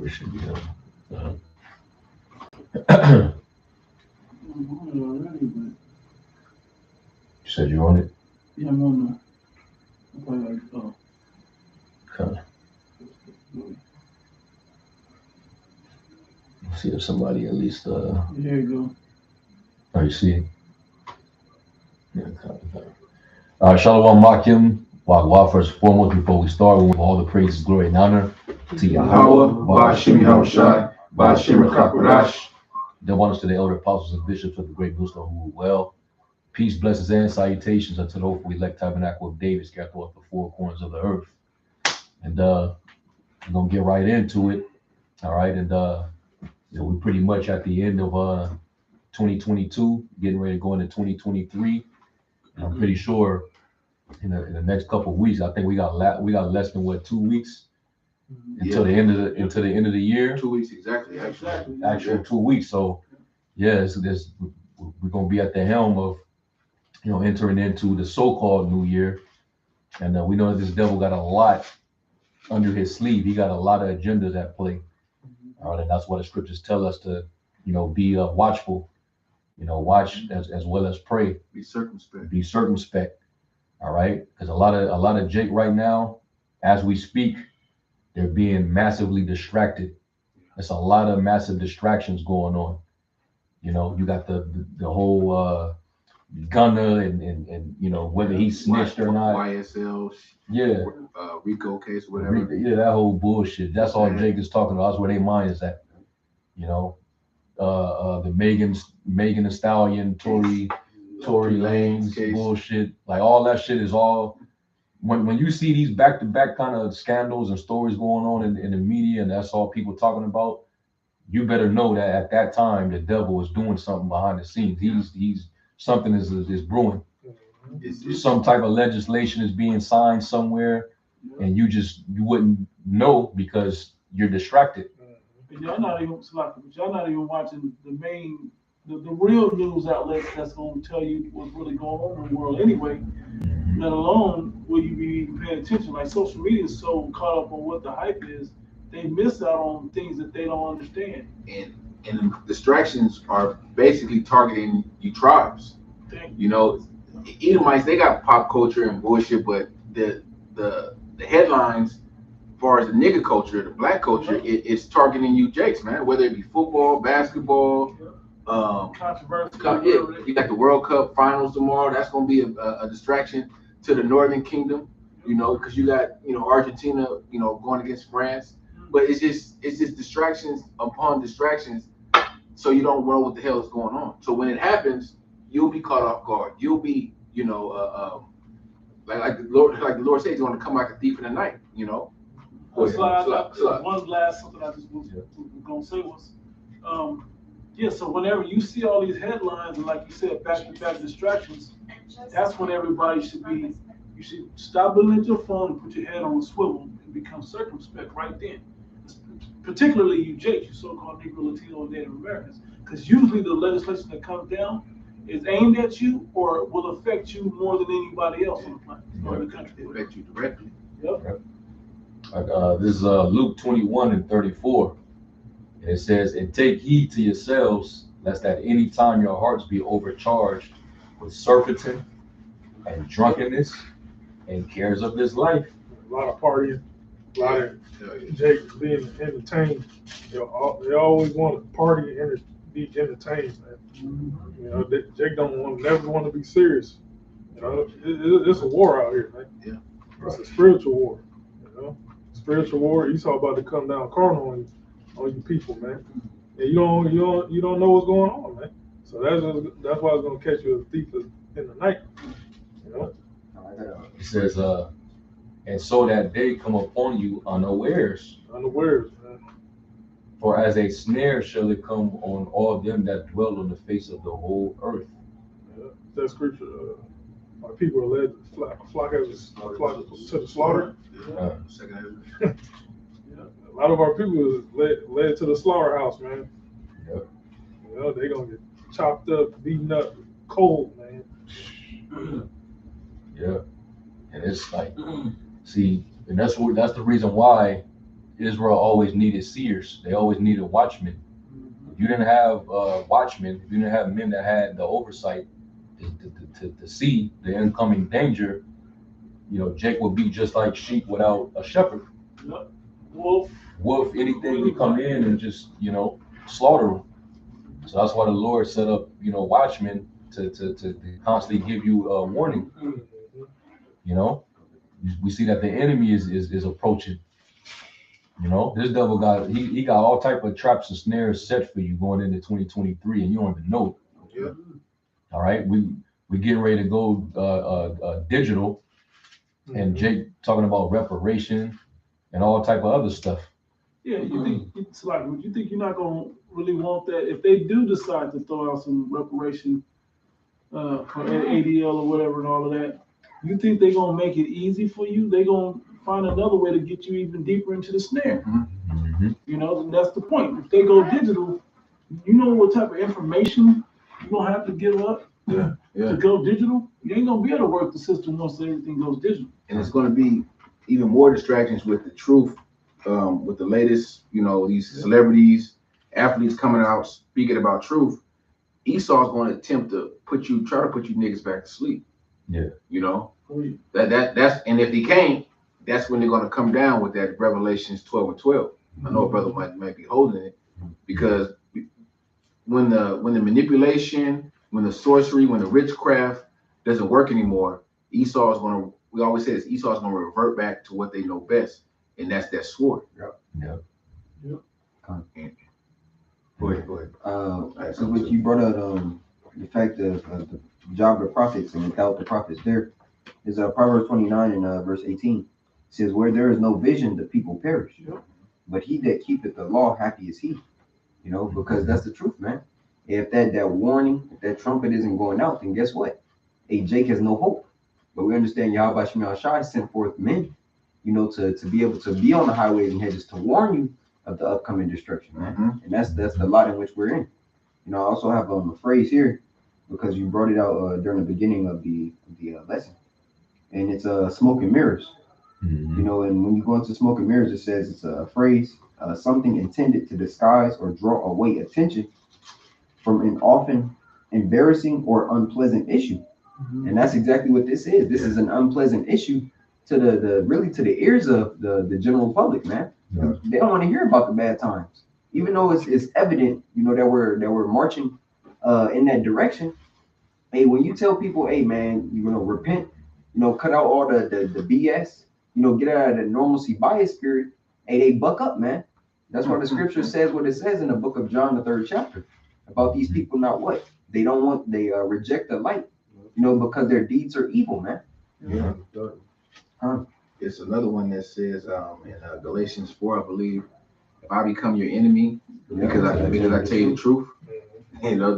It should be him. Already, but You said you're on it. yeah, I'm on the. I'm probably like, Okay. See if somebody at least. here you go. Oh, you see it? Yeah. Okay. All right. Shalom Makim. Wagwa, first and foremost, before we start, we give all the praises, glory, and honor to Yahweh, Ba'ashim Yahushai, Ba'ashim Rakakwadash. the wonders to the elder apostles and bishops of the great Wisdom who rule well. Peace, blessings, and salutations unto the hopeful elect tabernacle of David scattered throughout the four corners of the earth. And we're gonna get right into it. All right, and we're pretty much at the end of 2022, getting ready to go into 2023. And I'm pretty sure in the next couple of weeks, I think we got less than 2 weeks until the end of the year. 2 weeks exactly. Actually 2 weeks. So yeah, we're gonna be at the helm of entering into the so-called new year, and we know that this devil got a lot under his sleeve. He got a lot of agendas at play. All right, and that's why the scriptures tell us to be watchful, watch as well as pray. Be circumspect. Be circumspect. All right, because a lot of Jake right now, as we speak, they're being massively distracted. There's a lot of massive distractions going on. You got the whole Gunner and whether he snitched or not. YSL. Yeah. Rico case, whatever. Yeah, that whole bullshit. That's all Jake is talking about. That's where their mind is at. The Megan Thee Stallion, Tory Lanez bullshit. Like all that shit is all. When you see these back-to-back kind of scandals and stories going on in the media, and that's all people talking about, you better know that at that time the devil is doing something behind the scenes. He's something is brewing. Some type of legislation is being signed somewhere, and you wouldn't know because you're distracted. Y'all not even watching the real news outlets that's going to tell you what's really going on in the world anyway. Let alone will you be even paying attention? Like social media is so caught up on what the hype is, they miss out on things that they don't understand. And distractions are basically targeting you tribes. Edomites, they got pop culture and bullshit, but the headlines, as far as the nigga culture, the black culture, it's targeting you Jakes, man. Whether it be football, basketball, controversy. You got the World Cup finals tomorrow. That's gonna be a distraction to the Northern Kingdom, because you got Argentina, going against France. But it's just distractions upon distractions, so you don't know what the hell is going on. So when it happens, you'll be caught off guard. You'll be, like the Lord said, he's going to come like a thief in the night. One last something I just was gonna say was, so whenever you see all these headlines and like you said, back-to-back distractions, that's when you should stop looking at your phone and put your head on a swivel and become circumspect right then. Particularly you Jake, you so-called Negro, Latino, and Native Americans, because usually the legislation that comes down is aimed at you or will affect you more than anybody else on the planet or in the country. It affects you directly. Yep. This is Luke 21:34. And it says, "And take heed to yourselves, lest at any time your hearts be overcharged with surfeiting and drunkenness and cares of this life." A lot of partying, a lot of Jake being entertained. They always want to party and be entertained, man. Jake never want to be serious. It's a war out here, man. Yeah. It's a spiritual war. Spiritual war. Esau about to come down carnal on you people, man. And you don't know what's going on, man. So that's why it's gonna catch you as a thief in the night. It says, "And so that day come upon you unawares. Unawares, man. For as a snare shall it come on all them that dwell on the face of the whole earth." That scripture. My people are led flock to the slaughter. A lot of our people is led to the slaughterhouse, man. Yep. They're gonna get chopped up, beaten up, cold, man. Yeah. And it's like, see, and that's the reason why Israel always needed seers. They always needed watchmen. If you didn't have watchmen, if you didn't have men that had the oversight to see the incoming danger, Jake would be just like sheep without a shepherd. Yep. Wolf, anything would come in and just, slaughter them. So that's why the Lord set up, watchmen to constantly give you a warning. We see that the enemy is approaching. This devil he got all type of traps and snares set for you going into 2023, and you don't even know it. Yeah. All right, we getting ready to go digital, and Jake talking about reparation and all type of other stuff. Yeah, you think it's like, you think you're not gonna really want that if they do decide to throw out some reparation for ADL or whatever and all of that? You think they're gonna make it easy for you? They're gonna find another way to get you even deeper into the snare. And that's the point. If they go digital, you know what type of information you're gonna have to give up to go digital. You ain't gonna be able to work the system once everything goes digital. And it's gonna be even more distractions with the truth, with the latest, these celebrities, athletes coming out speaking about truth. Esau's gonna attempt to try to put you niggas back to sleep. Yeah. That's and if he can't, that's when they're gonna come down with that Revelations 12 and 12. I know a brother might be holding it, because when the manipulation, when the sorcery, when the witchcraft doesn't work anymore, we always say this, Esau's gonna revert back to what they know best, and that's that sword. Yeah. Go ahead. So what you brought up, the fact of the job of the prophets and without the prophets, there is Proverbs 29 and verse 18. It says, where there is no vision, the people perish. But he that keepeth the law, happy is he. Because that's the truth, man. If that warning, if that trumpet isn't going out, then guess what? Jake has no hope. But we understand Yahweh Shemel Shai sent forth men, to be able to be on the highways and hedges to warn you of the upcoming destruction, man. And that's the lot in which we're in. I also have a phrase here, because you brought it out during the beginning of the lesson, and it's smoke and mirrors. And when you go into smoke and mirrors, it says it's a phrase, something intended to disguise or draw away attention from an often embarrassing or unpleasant issue. And that's exactly what this is. This is an unpleasant issue to the ears of the general public, man. They don't want to hear about the bad times, even though it's evident, that we're marching in that direction. Hey, when you tell people, hey man, repent, cut out all the BS, get out of the normalcy bias spirit, hey, they buck up, man. That's why the scripture says what it says in the book of John, the 3rd chapter, about these people not what? They reject the light, because their deeds are evil, man. It's another one that says in Galatians 4, I believe, if I become your enemy because I tell you the truth,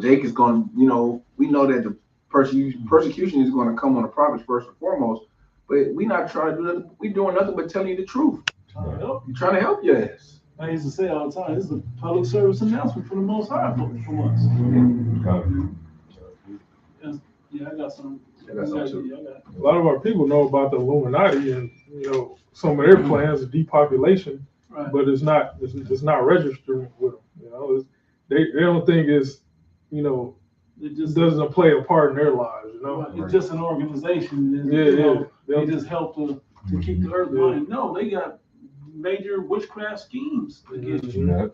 Jake is going to, we know that the persecution is going to come on the prophets first and foremost, but we not trying to do nothing. We doing nothing but telling you the truth. You're trying to help your ass. I used to say all the time, this is a public service announcement from the Most High from us. Yeah, I got some. I got some too. A lot of our people know about the Illuminati and some of their plans of depopulation, Right. but it's not registering with them. They don't think it's it just doesn't play a part in their lives. It's just an organization. They just help to keep the earth running. No, they got major witchcraft schemes against you.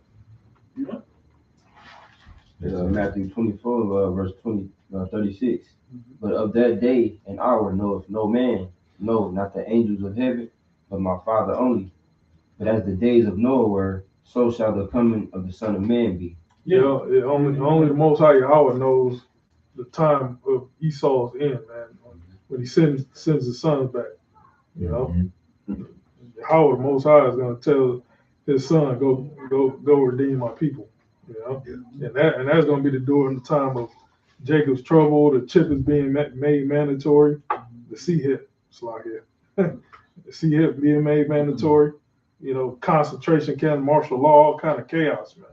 Matthew 24, verse 36. But of that day and hour knoweth no man, no, not the angels of heaven, but my Father only. But as the days of Noah were, so shall the coming of the Son of Man be. Only the Most High Yahweh knows the time of Esau's end, man. When he sends his sons back, Yahweh, the Most High is going to tell his son, go redeem my people, and that's going to be during the time of Jacob's trouble. The chip is being made mandatory. The C-hip, the C-hip being made mandatory. Concentration camp, martial law, all kind of chaos, man.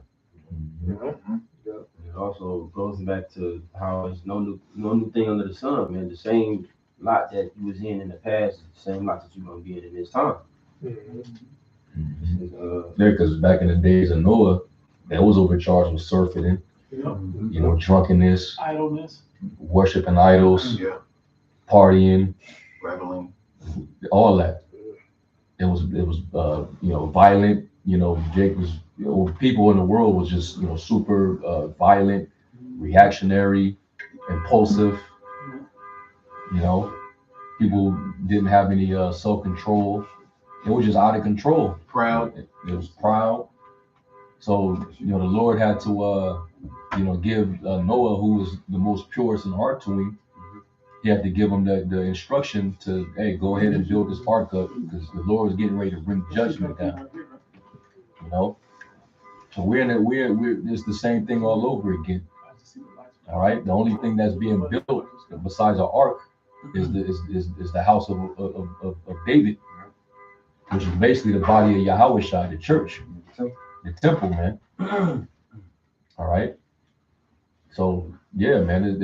It also goes back to how it's no new thing under the sun, man. The same lot that you was in the past is the same lot that you're gonna be in this time. Yeah, because back in the days of Noah, they was overcharged with surfeiting, you know, drunkenness, Idleness. worshiping idols, Yeah, partying, reveling. all that. It was you know, violent. You know, Jake was, you know, people in the world was just, you know, super violent, reactionary, impulsive. You know, people didn't have any self-control. It was just out of control. Proud. It was proud. So, you know, the Lord had to, you know, give Noah, who was the most purest in heart to him, he had to give him the instruction to, hey, go ahead and build this ark up because the Lord is getting ready to bring judgment down. You know, so it's the same thing all over again. All right, the only thing that's being built besides an ark is the house of David, which is basically the body of Yahweh Shai, the church, the temple, man. All right. So yeah, man,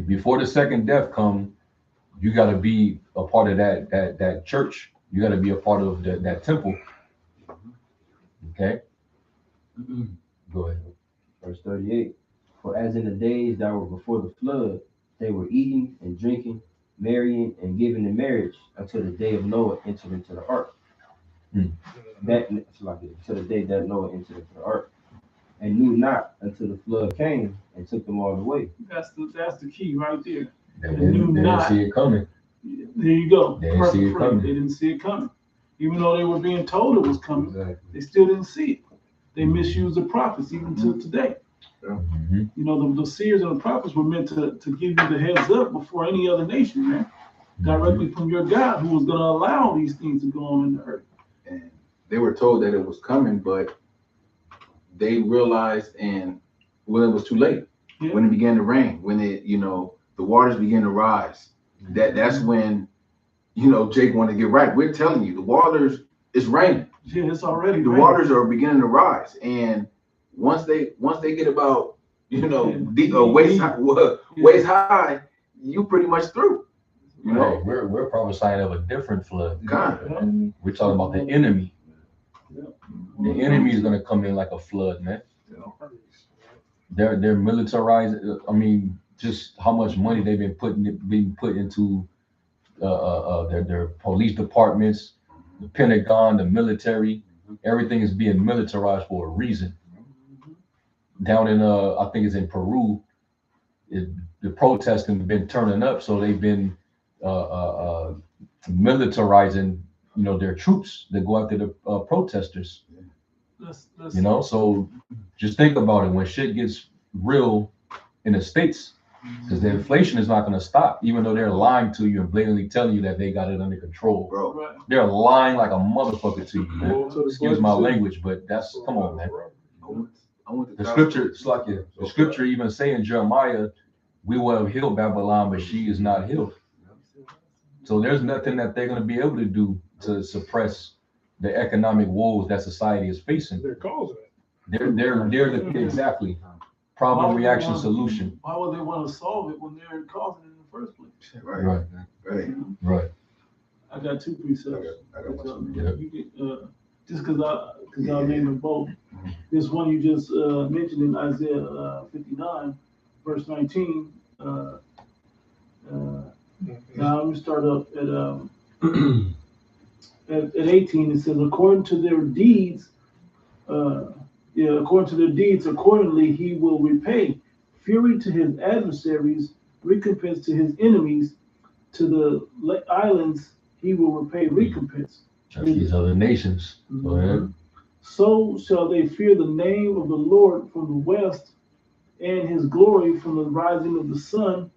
before the second death come, you got to be a part of that church. You got to be a part of that temple. Okay. Go ahead. Verse 38. For as in the days that were before the flood, they were eating and drinking, marrying and giving in marriage until the day of Noah entered into the ark. Until the day that Noah entered into the ark, and knew not until the flood came and took them all away. That's the key right there. They didn't see it coming. There you go. They didn't see it coming. They didn't see it coming. Even though they were being told it was coming, they still didn't see it. They misused the prophets even to today. Mm-hmm. You know, the seers and the prophets were meant to give you the heads up before any other nation, man. Directly from your God, who was going to allow these things to go on in the earth. And they were told that it was coming, but they realized, and well, it was too late. Yeah. When it began to rain, when it, you know, the waters began to rise, that's when, you know, Jake wanted to get right. We're telling you, the waters is raining. Yeah, it's already The raining. waters are beginning to rise, and once they get about, you know, waist high, you pretty much through. You know, we're prophesying of a different flood. God. We're talking about the enemy. The enemy is going to come in like a flood, man. They're militarized. I mean, just how much money they've been being put into their police departments, the Pentagon, the military. Everything is being militarized for a reason. Down in I think it's in Peru, the protesting have been turning up, so they've been militarizing, you know, their troops that go after the protesters. You know, so just think about it when shit gets real in the States, because the inflation is not going to stop, even though they're lying to you and blatantly telling you that they got it under control. Bro. Right. They're lying like a motherfucker to you, man. Excuse my language, but that's, come on, man. The scripture, it's like the scripture even say in Jeremiah, we will have healed Babylon, but she is not healed. So there's nothing that they're going to be able to do to suppress the economic woes that society is facing. They're causing it. They're exactly problem, reaction, solution. Why would they want to solve it when they're causing it in the first place? Right. I got two precepts. I got one. Yeah. You get, just because I'll name them both. This one you just mentioned in Isaiah 59, verse 19. Now I'm gonna start up at 18. It says, according to their deeds, accordingly he will repay fury to his adversaries, recompense to his enemies. To the islands he will repay recompense. These other nations. Go ahead. So shall they fear the name of the Lord from the west, and his glory from the rising of the sun,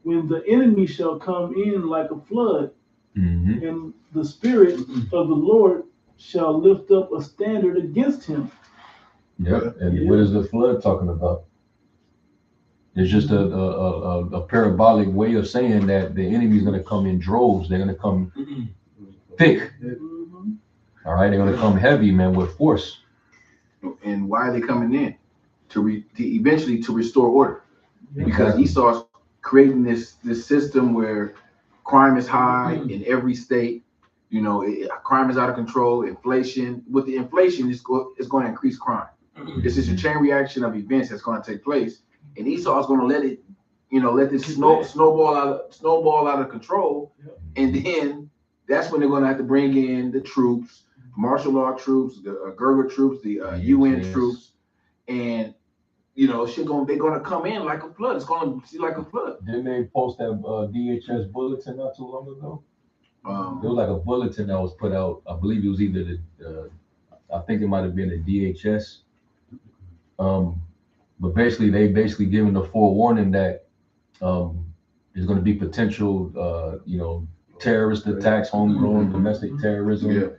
when the enemy shall come in like a flood, and the spirit of the Lord shall lift up a standard against him. Yep. And what is the flood talking about? It's just a parabolic way of saying that the enemy is going to come in droves. They're going to come thick. All right, they're going to come heavy, man, with force. And why are they coming in? To eventually to restore order, because Esau's creating this system where crime is high in every state. You know, crime is out of control. Inflation, with the inflation, it's going to increase crime. This is a chain reaction of events that's going to take place, and Esau is going to let it, let this snowball out of control, and then that's when they're going to have to bring in the troops, martial law troops, the Gerger troops, the UN troops, and they're going to come in like a flood. It's going to be like a flood. Didn't they post that DHS bulletin not too long ago? It was like a bulletin that was put out. I believe it was either I think it might have been the DHS. But basically, they giving the forewarning that there's going to be potential, terrorist attacks, homegrown domestic terrorism.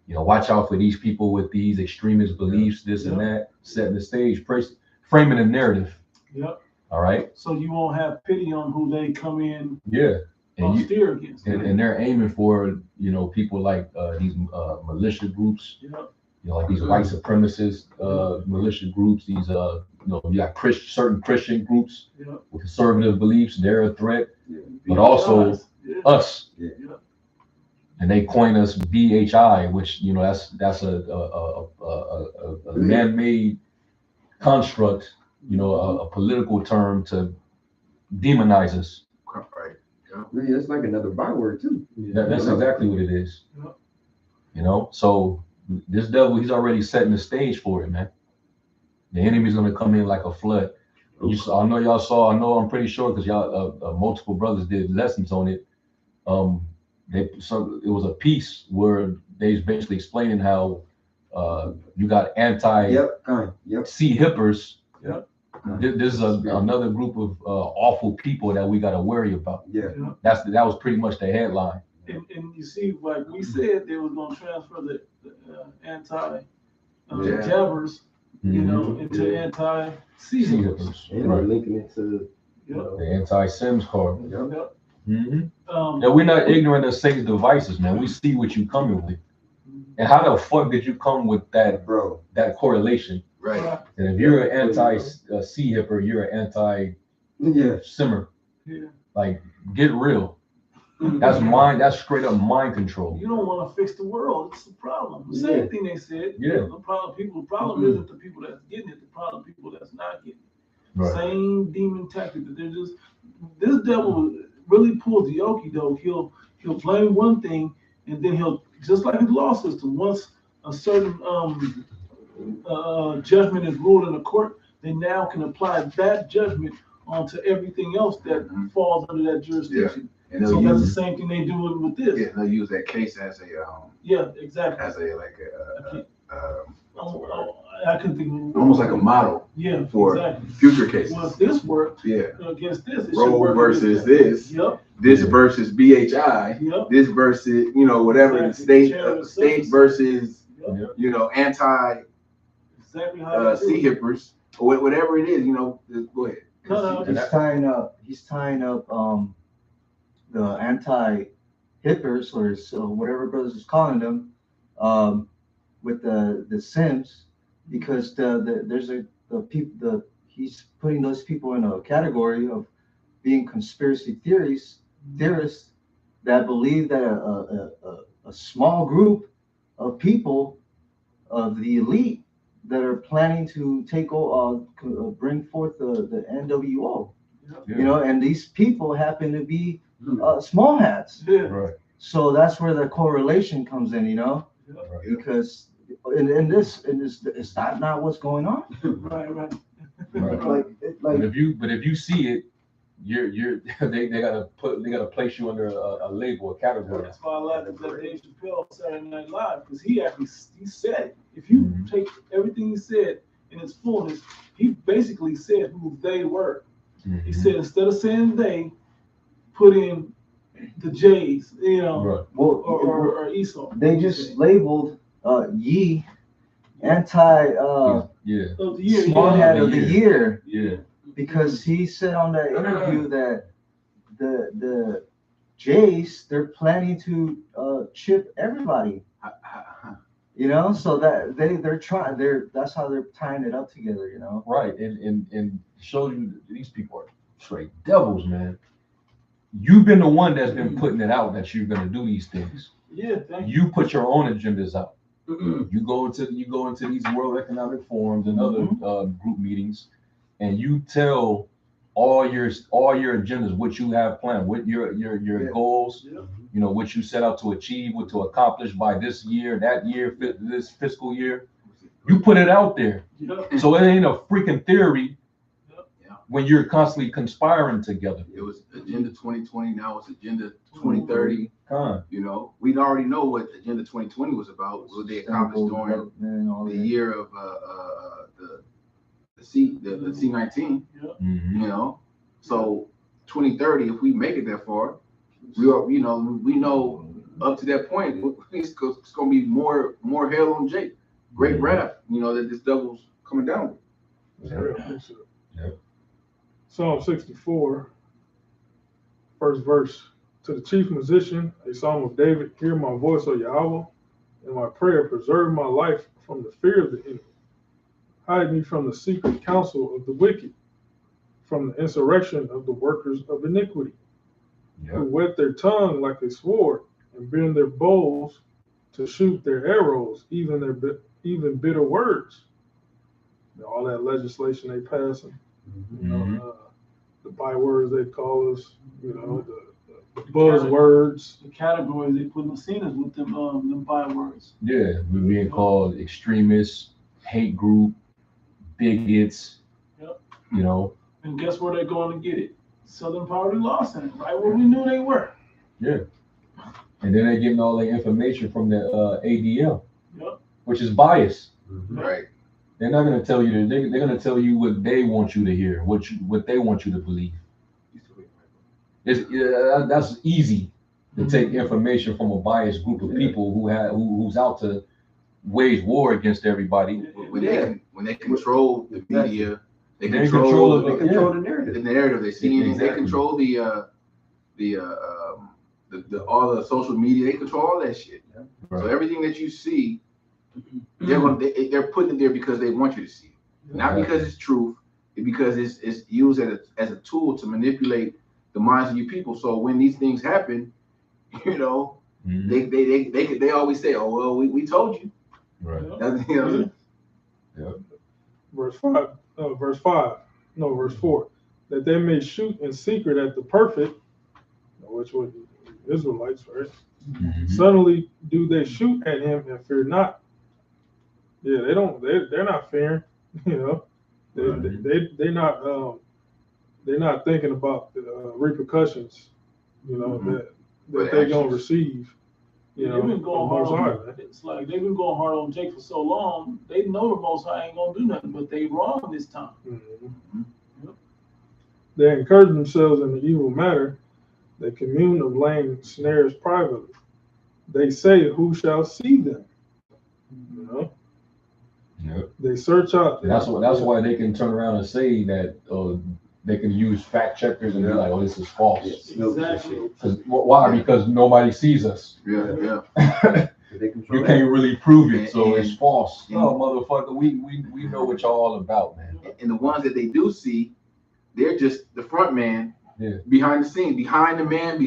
Yeah. Watch out for these people with these extremist beliefs, this and that, setting the stage, framing a narrative. Yep. All right. So you won't have pity on who they come in. Yeah. And steer against. And they're aiming for, people like these militia groups. Yep. Like these white supremacist militia groups, these you got certain Christian groups with conservative beliefs, they're a threat, but also us. Yeah. And they coin us BHI, which that's a man-made construct, a political term to demonize us. Right. Really, that's like another byword too. That's exactly what it is. So this devil, he's already setting the stage for it, man. The enemy's gonna come in like a flood. I know y'all saw. I'm pretty sure because y'all multiple brothers did lessons on it. It was a piece where they was basically explaining how you got sea hippers. Yep. This is another group of awful people that we got to worry about. Yeah. That was pretty much the headline. And you see, like we said, they was going to transfer the anti-jabbers, into anti-sea hippers. And we're linking it to the anti-Sims card. Yep. Mm-hmm. We're not ignorant of Satan's devices, man. We see what you coming with. And how the fuck did you come with that, bro? That correlation. Right. And if you're an anti-sea hipper, you're an anti-simmer. Yeah. Like, get real. That's straight up mind control. You don't want to fix the world. It's the problem. The same thing they said. Yeah. The problem isn't the people that's getting it. The problem is people that's not getting it. Right. Same demon tactic that this devil really pulls the okie doke. He'll blame one thing, and then he'll, just like his law system, once a certain judgment is ruled in a court, they now can apply that judgment onto everything else that falls under that jurisdiction. Yeah. And so that's the same thing they do with this. Yeah, they'll use that case as a exactly. as a I couldn't think of almost like a model. Yeah, for exactly. future cases. Well, if this worked, against this, it should Roe work versus this. this. Yep. This versus BHI. Yep. This versus whatever exactly. the state versus anti exactly how sea hippers or whatever it is. Go ahead. He's tying up the anti-hippers or whatever brothers is calling them with the Sims, because he's putting those people in a category of being conspiracy theorists that believe that a small group of people of the elite that are planning to bring forth the NWO. Yeah. And these people happen to be small hats. Yeah. Right. So that's where the correlation comes in, Right. because in this it's not what's going on. Right. Like But if you see it, they gotta place you under a label, a category. That's why I like that Dave Chappelle Saturday Night Live, because he said it. If you take everything he said in its fullness, he basically said who they were. Mm-hmm. He said instead of saying they, put in the J's, Right. or Esau. they just labeled Ye anti small hat of the year. Yeah. Because he said on that interview that the Jays, they're planning to chip everybody. So that that's how they're tying it up together. Right. And show you these people are straight devils, man. you've been the one that's been putting it out that you're gonna do these things. Yeah, thank you. You put your own agendas out. You go into these World Economic Forums and other group meetings, and you tell all your agendas, what you have planned, what your goals, Yeah. you know, what you set out to achieve, what to accomplish by this year, that year, this fiscal year. You put it out there, Yeah. so it ain't a freaking theory Yeah. when you're constantly conspiring together. It was Agenda 2020, now it's Agenda 2030. Con. You know, we already know what Agenda 2020 was about, what they accomplished during the year of the C-19. Mhm. You know, so 2030, if we make it that far, we know up to that point, it's gonna be more hell on Jake. Great wrath, you know, that this devil's coming down with. Yep. Psalm 64, first verse. To the chief musician, a psalm of David, hear my voice, O Yahweh, and my prayer, preserve my life from the fear of the enemy. Hide me from the secret counsel of the wicked, from the insurrection of the workers of iniquity, who whet their tongue like a sword and bend their bows to shoot their arrows, even bitter words. You know, all that legislation they passing, you know, the bywords they call us, you know, the buzzwords. The categories they put us in is with them bywords. Yeah, we're being called extremists, hate group, bigots. Yep. You know. And guess where they're going to get it? Southern Poverty Law Center, right where we knew they were. Yeah. And then they're getting all their information from the ADL, Yep. which is biased. Right. They're not going to tell you. They're going to tell you what they want you to hear, what they want you to believe. That's easy to take information from a biased group of people who's out to wage war against everybody. When they control the media, they They're in control control of the narrative. narrative. They see Exactly. They control the all the social media. They control all that shit. Right. So everything that you see, they're putting it there because they want you to see it, not because it's truth. Because it's used as a tool to manipulate the minds of you people. So when these things happen, you know, they always say, "Oh well, we told you." Right. You know, Verse 4, that they may shoot in secret at the perfect, which was the Israelites, right? Suddenly do they shoot at him and fear not. Yeah, they're not fearing, you know. They're not thinking about the repercussions, you know, that they're gonna receive. You know, they've been going hard Most on, High, it's like they've been going hard on Jake for so long. They know the Most High ain't gonna do nothing, but they wrong this time. Yep. They encourage themselves in the evil matter. They commune of laying snares privately. They say, "Who shall see them?" You know. Yep. They search out. That's why they can turn around and say that they can use fact checkers and be like, "Oh, this is false." Exactly. Why? Because nobody sees us. yeah. You can't really prove it, so And- it's false. and- No, motherfucker, we know what y'all all about, man. And the ones that they do see, they're just the front man, behind the scene, behind the man.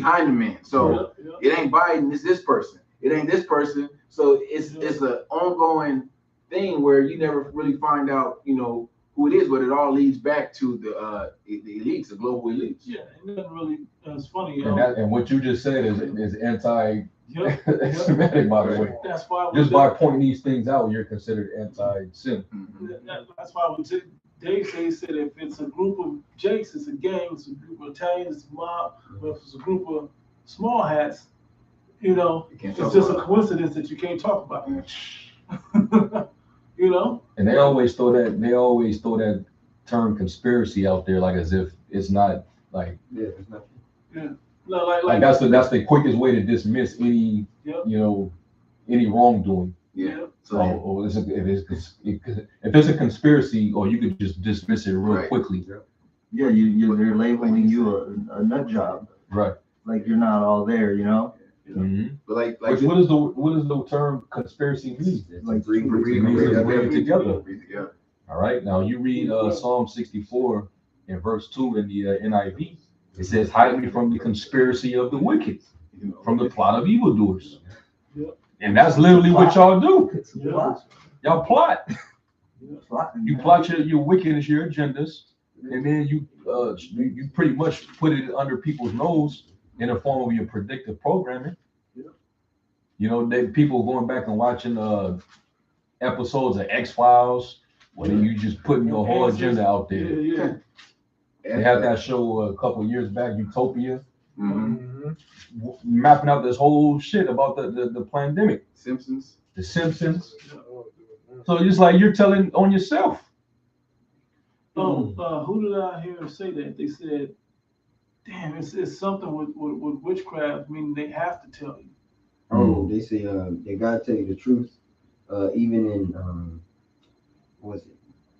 So it ain't Biden, it's this person. It ain't this person. So it's an ongoing thing where you never really find out, you know, who it is, but it all leads back to the elites, the global elites. Yeah, it doesn't really. It's funny. And what you just said is anti-Semitic, by the way. That's why. Just by pointing these things out, you're considered anti-Sem. That's why when Dave said if it's a group of Jakes, it's a gang. It's a group of Italians, it's a mob. But if it's a group of small hats, you know, it's just a coincidence that you can't talk about. You know. And they always throw that term conspiracy out there, like as if it's not like. Yeah, it's not. Yeah. No, like that's the quickest way to dismiss any any wrongdoing. Yeah. So if it's a conspiracy, or you could just dismiss it real quickly. Yeah, they're labeling you a nut job. Right. Like you're not all there, you know. Mm-hmm. But like what does the term conspiracy mean? It's like bring it together. All right. Now you read Psalm 64 in verse 2 in the NIV. It says, hide me from the conspiracy of the wicked, You know, from the plot of evildoers. Yep. And that's literally what y'all do. It's a Yeah. plot. Y'all plot. Plot. You plot your wickedness, your agendas, and then you pretty much put it under people's nose in the form of your predictive programming. Yeah. You know, people going back and watching episodes of X-Files, where you just putting your whole agenda out there. Yeah. They had that show a couple of years back, Utopia, Mhm. mapping out this whole shit about the pandemic, Simpsons. the Simpsons. Oh, dude, So it's like you're telling on yourself. Who did I hear say that? They said, damn, it's something with witchcraft, meaning they have to tell you. Oh, they say they gotta tell you the truth, even in what was it?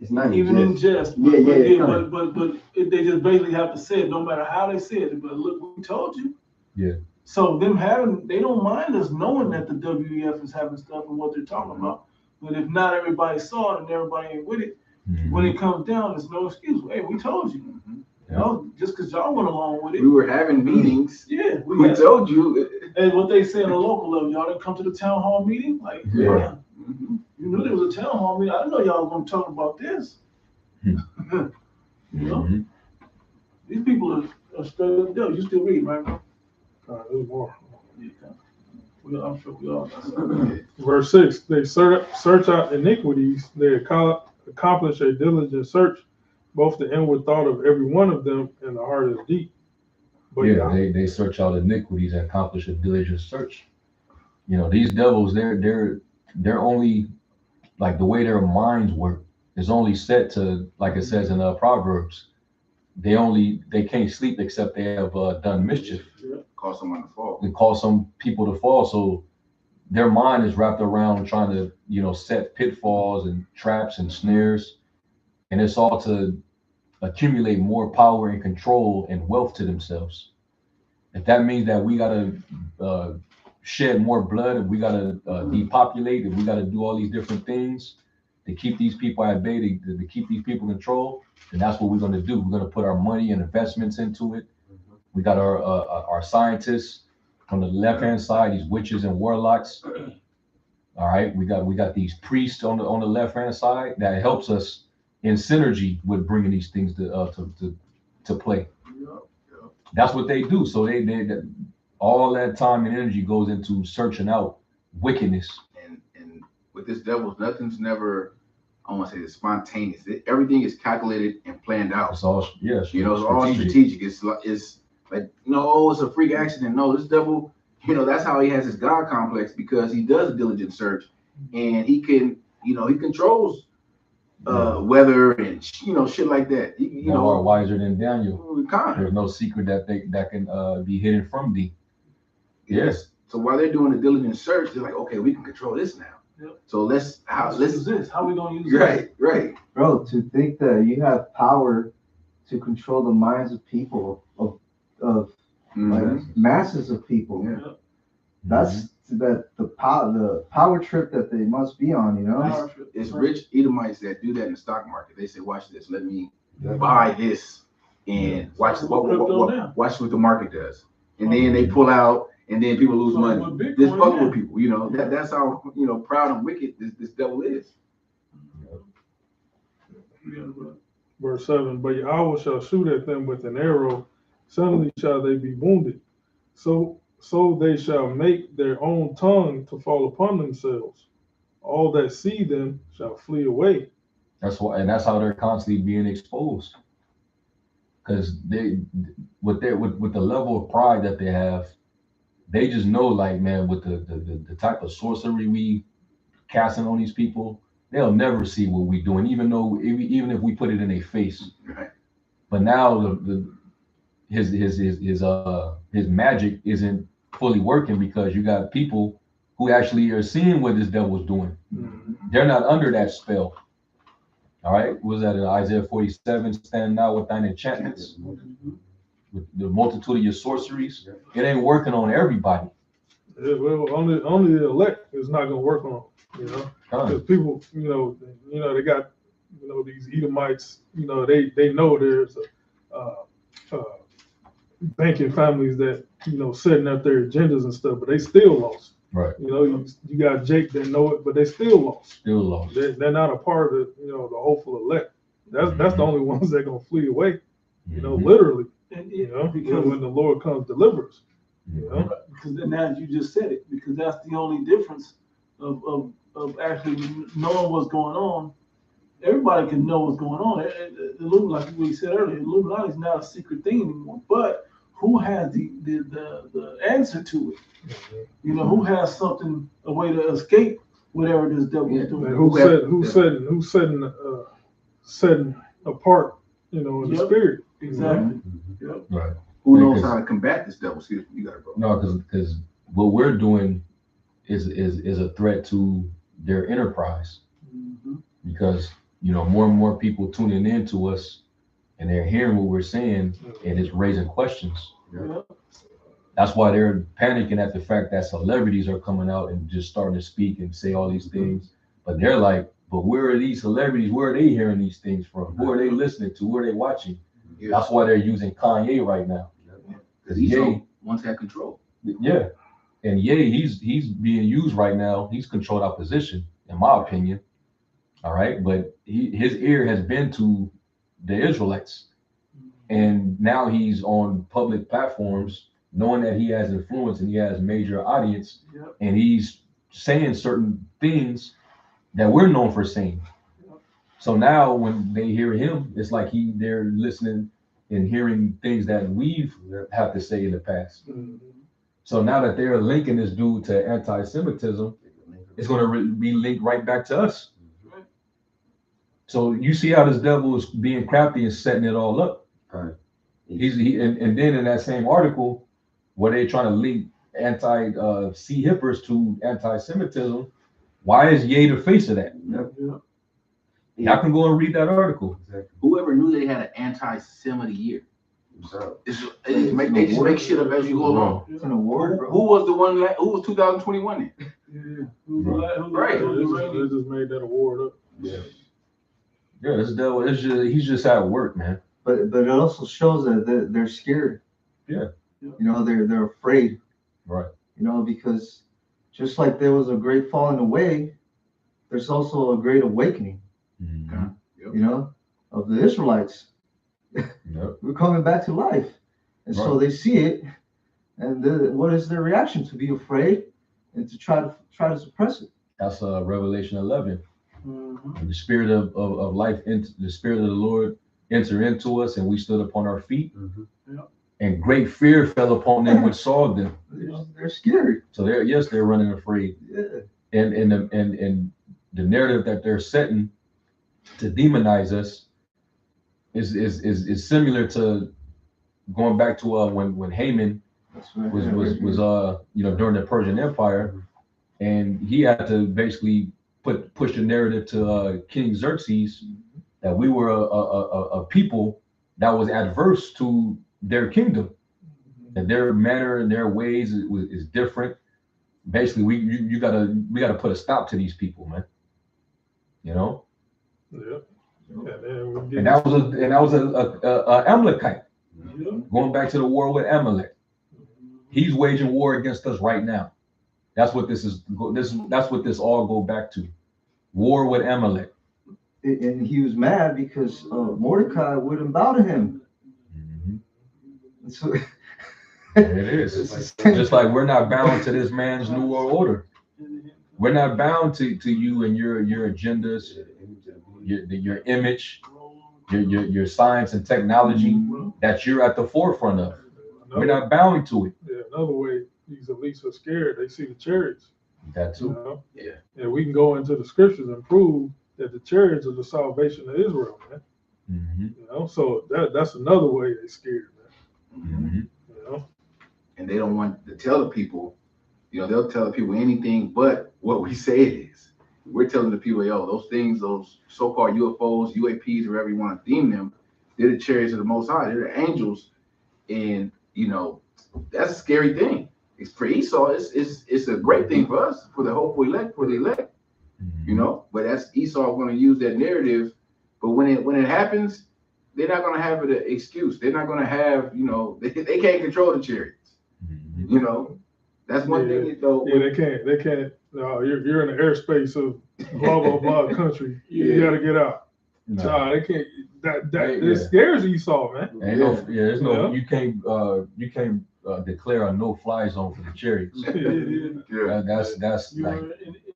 It's not Even in jest. jest. Yeah, yeah, But they just basically have to say it, no matter how they say it. But look, we told you. Yeah. So they don't mind us knowing that the WEF is having stuff and what they're talking about. But if not everybody saw it and everybody ain't with it, when it comes down, there's no excuse. Hey, we told you. You know, just because y'all went along with it. We were having meetings. Yeah, We had- told you. And what they say on the local level, y'all didn't come to the town hall meeting? Like, Yeah. yeah. You knew there was a town hall meeting. I didn't know y'all were gonna talk about this. You know, Mhm. these people are straight up devil. You still read, right, bro? there's more. Yeah, I'm sure we all got some. Verse 6, they search out iniquities, they accomplish a diligent search, both the inward thought of every one of them and the heart is deep. But Yeah, they search out iniquities and accomplish a diligent search. You know, these devils, they're only, like, the way their minds work is only set to, like it says in Proverbs, they can't sleep except they have done mischief. Cause someone to fall. They cause some people to fall. So their mind is wrapped around trying to, set pitfalls and traps and snares. And it's all to accumulate more power and control and wealth to themselves. If that means that we got to shed more blood, if we got to depopulate, if we got to do all these different things to keep these people at bay, to keep these people in control, then that's what we're going to do. We're going to put our money and investments into it. We got our scientists on the left-hand side, these witches and warlocks. All right, we got these priests on the left-hand side that helps us in synergy with bringing these things to play. That's what they do. So they all that time and energy goes into searching out wickedness. And with this devil, nothing's never, I want to say, it's spontaneous. Everything is calculated and planned out. It's all It's all strategic. It's like, it's a freak accident. No, this devil, that's how he has his God complex, because he does a diligent search, and he can, he controls weather and shit like that. You are wiser than Daniel. Kind. There's no secret that can be hidden from thee. Yes. So while they're doing the diligent search, they're like, okay, we can control this now. Yep. So let's use this. How we gonna use right. Bro, to think that you have power to control the minds of people, of like masses of people. Yeah. That's the power trip that they must be on, It's rich Edomites that do that in the stock market. They say, watch this, let me buy this and watch what the market does. And then they pull out, and then people lose money. Just fucking with people, that's how proud and wicked this devil is. Verse 7, but Yahweh shall shoot at them with an arrow, suddenly shall they be wounded. So they shall make their own tongue to fall upon themselves. All that see them shall flee away. That's why, and that's how they're constantly being exposed. Because with the level of pride that they have, they just know, like, man, with the type of sorcery we casting on these people, they'll never see what we're doing, even if we put it in their face. Right. But now his magic isn't fully working, because you got people who actually are seeing what this devil's doing. They're not under that spell. All right, what was that in Isaiah 47? Stand now with thine enchantments, with the multitude of your sorceries. It ain't working on everybody. Well, only the elect is not gonna work on, because people, they got, these Edomites, they know there's banking families that, you know, setting up their agendas and stuff, but they still lost. Right. You know, you got Jake that know it, but they still lost. Still lost. They're not a part of the, you know, the hopeful elect. That's the only ones that gonna flee away. You know, literally. And You it, know, because when the Lord comes deliver us. You know, because now you just said it, because that's the only difference of actually knowing what's going on. Everybody can know what's going on. Like we said earlier, Illuminati is not a secret thing anymore. But who has the answer to it? You know, who has something, a way to escape whatever this devil is doing? and who's setting apart, you know, in the spirit. Exactly. Yep. Right. Who knows how to combat this devil? Excuse me, you got it, bro. No, because what we're doing is a threat to their enterprise. Mm-hmm. Because, you know, more and more people tuning in to us and they're hearing what we're saying and it's raising questions. Yeah. That's why they're panicking at the fact that celebrities are coming out and just starting to speak and say all these things. But they're like, but where are these celebrities? Where are they hearing these things from? Who are they listening to? Who are they watching? Yeah. That's why they're using Kanye right now. Because Ye once had control. Yeah. And Ye, he's being used right now. He's controlled our position, in my opinion. All right. But his ear has been to the Israelites. And now he's on public platforms, knowing that he has influence and he has major audience. Yep. And he's saying certain things that we're known for saying. Yep. So now when they hear him, it's like they're listening and hearing things that we've had to say in the past. Mm-hmm. So now that they're linking this dude to anti-Semitism, it's going to be linked right back to us. Right. So you see how this devil is being crafty and setting it all up. Right. And then in that same article, where they're trying to link sea hippers to anti-Semitism, why is Ye the face of that? Yep. Y'all can go and read that article. Exactly. Whoever knew they had an anti-Semitic year. So, They just make shit up as you go along. It's an award, bro. Who was the one? Who was 2021 then? Yeah. Right. They just made that award up. Yeah, this devil he's just at work, man. But it also shows that they're scared. Yeah. You know, they're afraid. Right. You know, because just like there was a great falling away, there's also a great awakening. Mm-hmm. You know, of the Israelites. Yep. We're coming back to life, and so they see it, and what is their reaction? To be afraid and to try to suppress it. That's Revelation 11. Mm-hmm. The spirit of life, the spirit of the Lord entered into us, and we stood upon our feet. Mm-hmm. Yep. And great fear fell upon them which saw them. They're scared. So they're running afraid. Yeah. And the narrative that they're setting to demonize us is similar to going back to when Haman was during the Persian Empire, and he had to basically push the narrative to King Xerxes that we were a people that was adverse to their kingdom, and their manner and their ways is different. Basically, we gotta put a stop to these people, man. You know. Yeah. And that was a Amalekite. Yeah. Going back to the war with Amalek, he's waging war against us right now. That's what this is. That's what this all go back to. War with Amalek. And he was mad because Mordecai wouldn't bow to him. Mm-hmm. So, There it is. Just like we're not bound to this man's new world order. We're not bound to you and your agendas, your image, your science and technology that you're at the forefront of. We're not bound to it. Yeah, another way these elites are scared, they see the chariots. That You too. know? Yeah. And we can go into the scriptures and prove that the chariots are the salvation of Israel, man. Mm-hmm. You know, so that's another way they're scared, man. Mm-hmm. You know? And they don't want to tell the people, they'll tell the people anything but what we say it is. We're telling the people, those things, those so-called UFOs, UAPs, whatever you want to deem them, they're the chariots of the Most High. They're the angels. And, that's a scary thing. It's for Esau, it's a great thing for us, for the hopeful elect, for the elect, Mm-hmm. But that's Esau going to use that narrative. But when it happens, they're not gonna have an excuse. They're not gonna have, you know, they can't control the chariots. You know, that's one thing that though. Yeah, they can't. No, you're in the airspace of blah blah blah country. You Yeah. gotta get out. No. Nah, they can't. That Yeah. it scares Esau, man. Ain't no, there's no, Yeah. you can't declare a no-fly zone for the chariots. Yeah. That's You're like,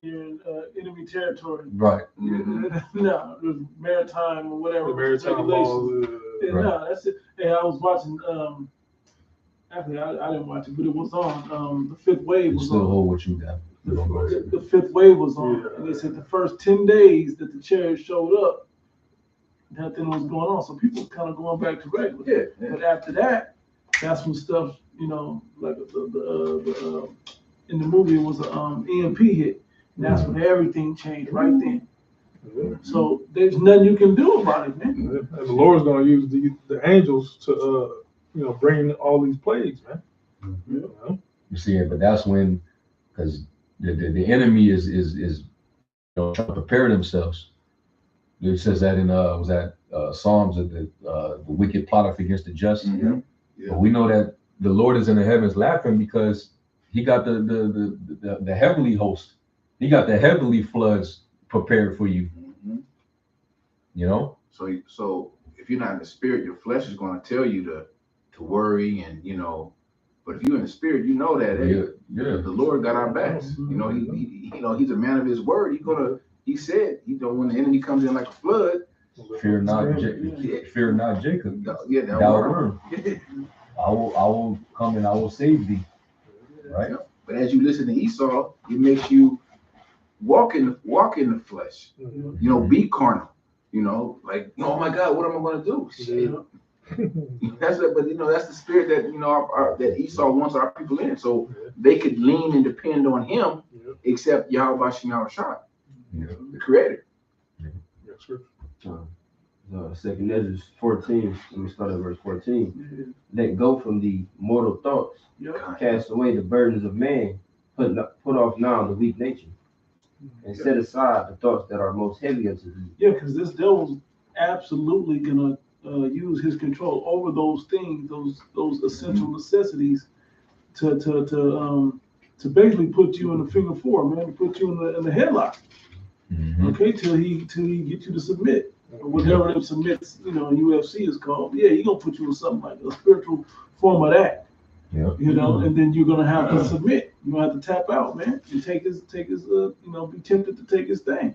in enemy territory. right. Mhm. No, there's maritime or whatever. The maritime regulations. laws. Yeah, Right. no, that's it. And I was watching. Actually, I didn't watch it, but it was on. The Fifth Wave You was still on. hold what you got. You don't go. The Fifth Wave was on, Yeah. and they said the first 10 days that the chariots showed up, nothing was going on. So people kind of going back to regular. Yeah. But after that, that's when stuff, you know, like in the movie it was a EMP hit, and that's when everything changed right then. So there's nothing you can do about it, man. And the Lord's gonna use the angels to you know, bring all these plagues, man. You know? You see it, but that's when, because the enemy is you know, trying to prepare themselves. It says that in was that Psalms that the wicked plotteth against the just. Mhm. Yeah. But we know that the Lord is in the heavens laughing because he got the heavenly host. He got the heavenly floods prepared for you. Mhm. You know. So if you're not in the spirit, your flesh is going to tell you to worry, and you know, but if you're in the spirit, you know that hey, Yeah. the Lord got our backs. You know, he you know, he's a man of his word. He said, you know, when the enemy comes in like a flood, Fear not, Yeah. fear not, Jacob. yeah, Thou art. I will come and I will save thee. Right. But as you listen to Esau, it makes you walk in the flesh. Mhm. You know, be carnal. You know, like, oh my God, what am I going to do? Shit. That's it, but you know, that's the spirit that you know that Esau wants our people in, so they could lean and depend on him, except Yahweh Shem Shah, the Creator. Yes, sir. Second Ezra 14, let me start at verse 14. Let go from the mortal thoughts, cast away the burdens of man, put off now the weak nature, and set aside the thoughts that are most heavy unto thee. Yeah, because this devil's absolutely gonna use his control over those things, those essential necessities, to basically put you in the figure four, man, to put you in the headlock. Mhm. Okay, till he get you to submit, or whatever them submits, you know, in UFC is called. Yeah, he gonna put you in something like a spiritual form of that. Yeah. You know, and then you're gonna have to submit. You're gonna have to tap out, man, and take his you know, be tempted to take his thing.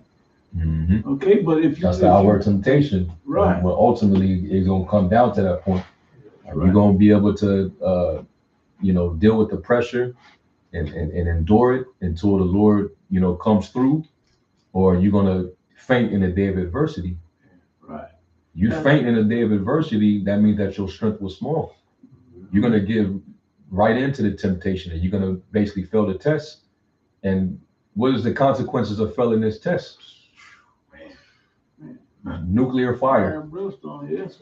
Mhm. Okay, but if you That's the hour of temptation. Right. Well, ultimately, it's gonna come down to that point. You're gonna be able to, you know, deal with the pressure and endure it until the Lord, you know, comes through, or you're gonna faint in the day of adversity. Right. You faint in the day of adversity, that means that your strength was small. You're gonna give right into the temptation, and you're gonna basically fail the test. And what is the consequences of failing this test? Nuclear fire. Brimstone, yes.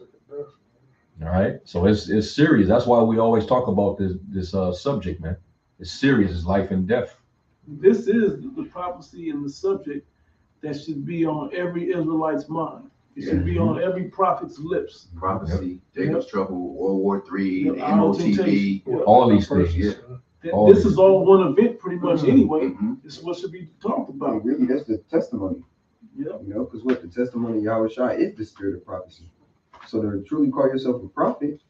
All right, so it's serious. That's why we always talk about this subject, man. It's serious. It's life and death. This is the prophecy and the subject that should be on every Israelite's mind. It should be on every prophet's lips. Prophecy, Jacob's trouble, World War III, the Our MOTB. temptation. All these things. Yeah. This is all one event, pretty much. Anyway, Mhm. this is what should be talked Well, about. really, that's the testimony. Yeah. You know, because what the testimony of Yahweh Shai is the spirit of prophecy. So to truly call yourself a prophet,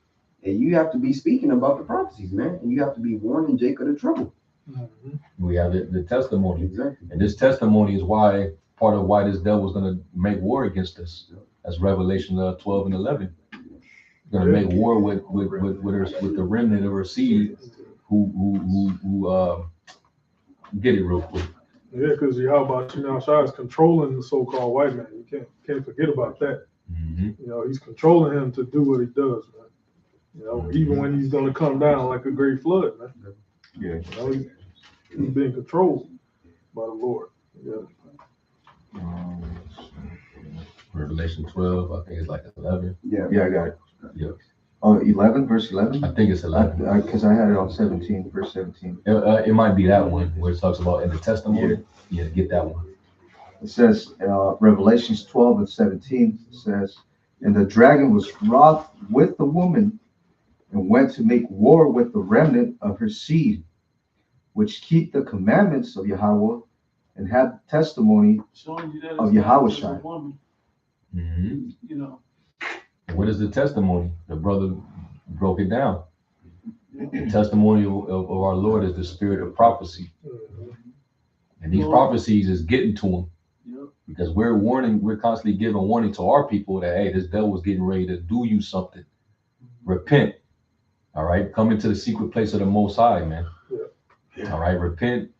and you have to be speaking about the prophecies, man, and you have to be warning Jacob of trouble. We have the testimony, Exactly. and this testimony is why part of why this devil is going to make war against us. That's Revelation 12 and 11. Going to make war with the remnant of her seed, who get it real quick. Yeah, because Yahweh Shai is controlling the so-called white man. You can't forget about that. Mhm. You know, he's controlling him to do what he does, man. You know, even when he's gonna come down like a great flood, man. Yeah. You know, he's being controlled by the Lord. Yeah. Revelation 12, I think it's like 11. Yeah. Yeah, I got it. Yeah. Oh, 11, verse 11? I think it's 11. Because I had it on 17, verse 17. It might be that one where it talks about in the testimony. Yeah, get that one. It says, Revelations 12 and 17 says, And the dragon was wroth with the woman and went to make war with the remnant of her seed, which keep the commandments of Yahweh and have testimony Showing you that of it's not Yahweh just a Shai. woman, Mm-hmm. you know. What is the testimony? The brother broke it down. The testimony of our Lord is the spirit of prophecy. And these prophecies is getting to him. Yep. Because we're constantly giving warning to our people that, hey, this devil is getting ready to do you something. Repent. All right. Come into the secret place of the Most High, man. Yeah. All right. Repent.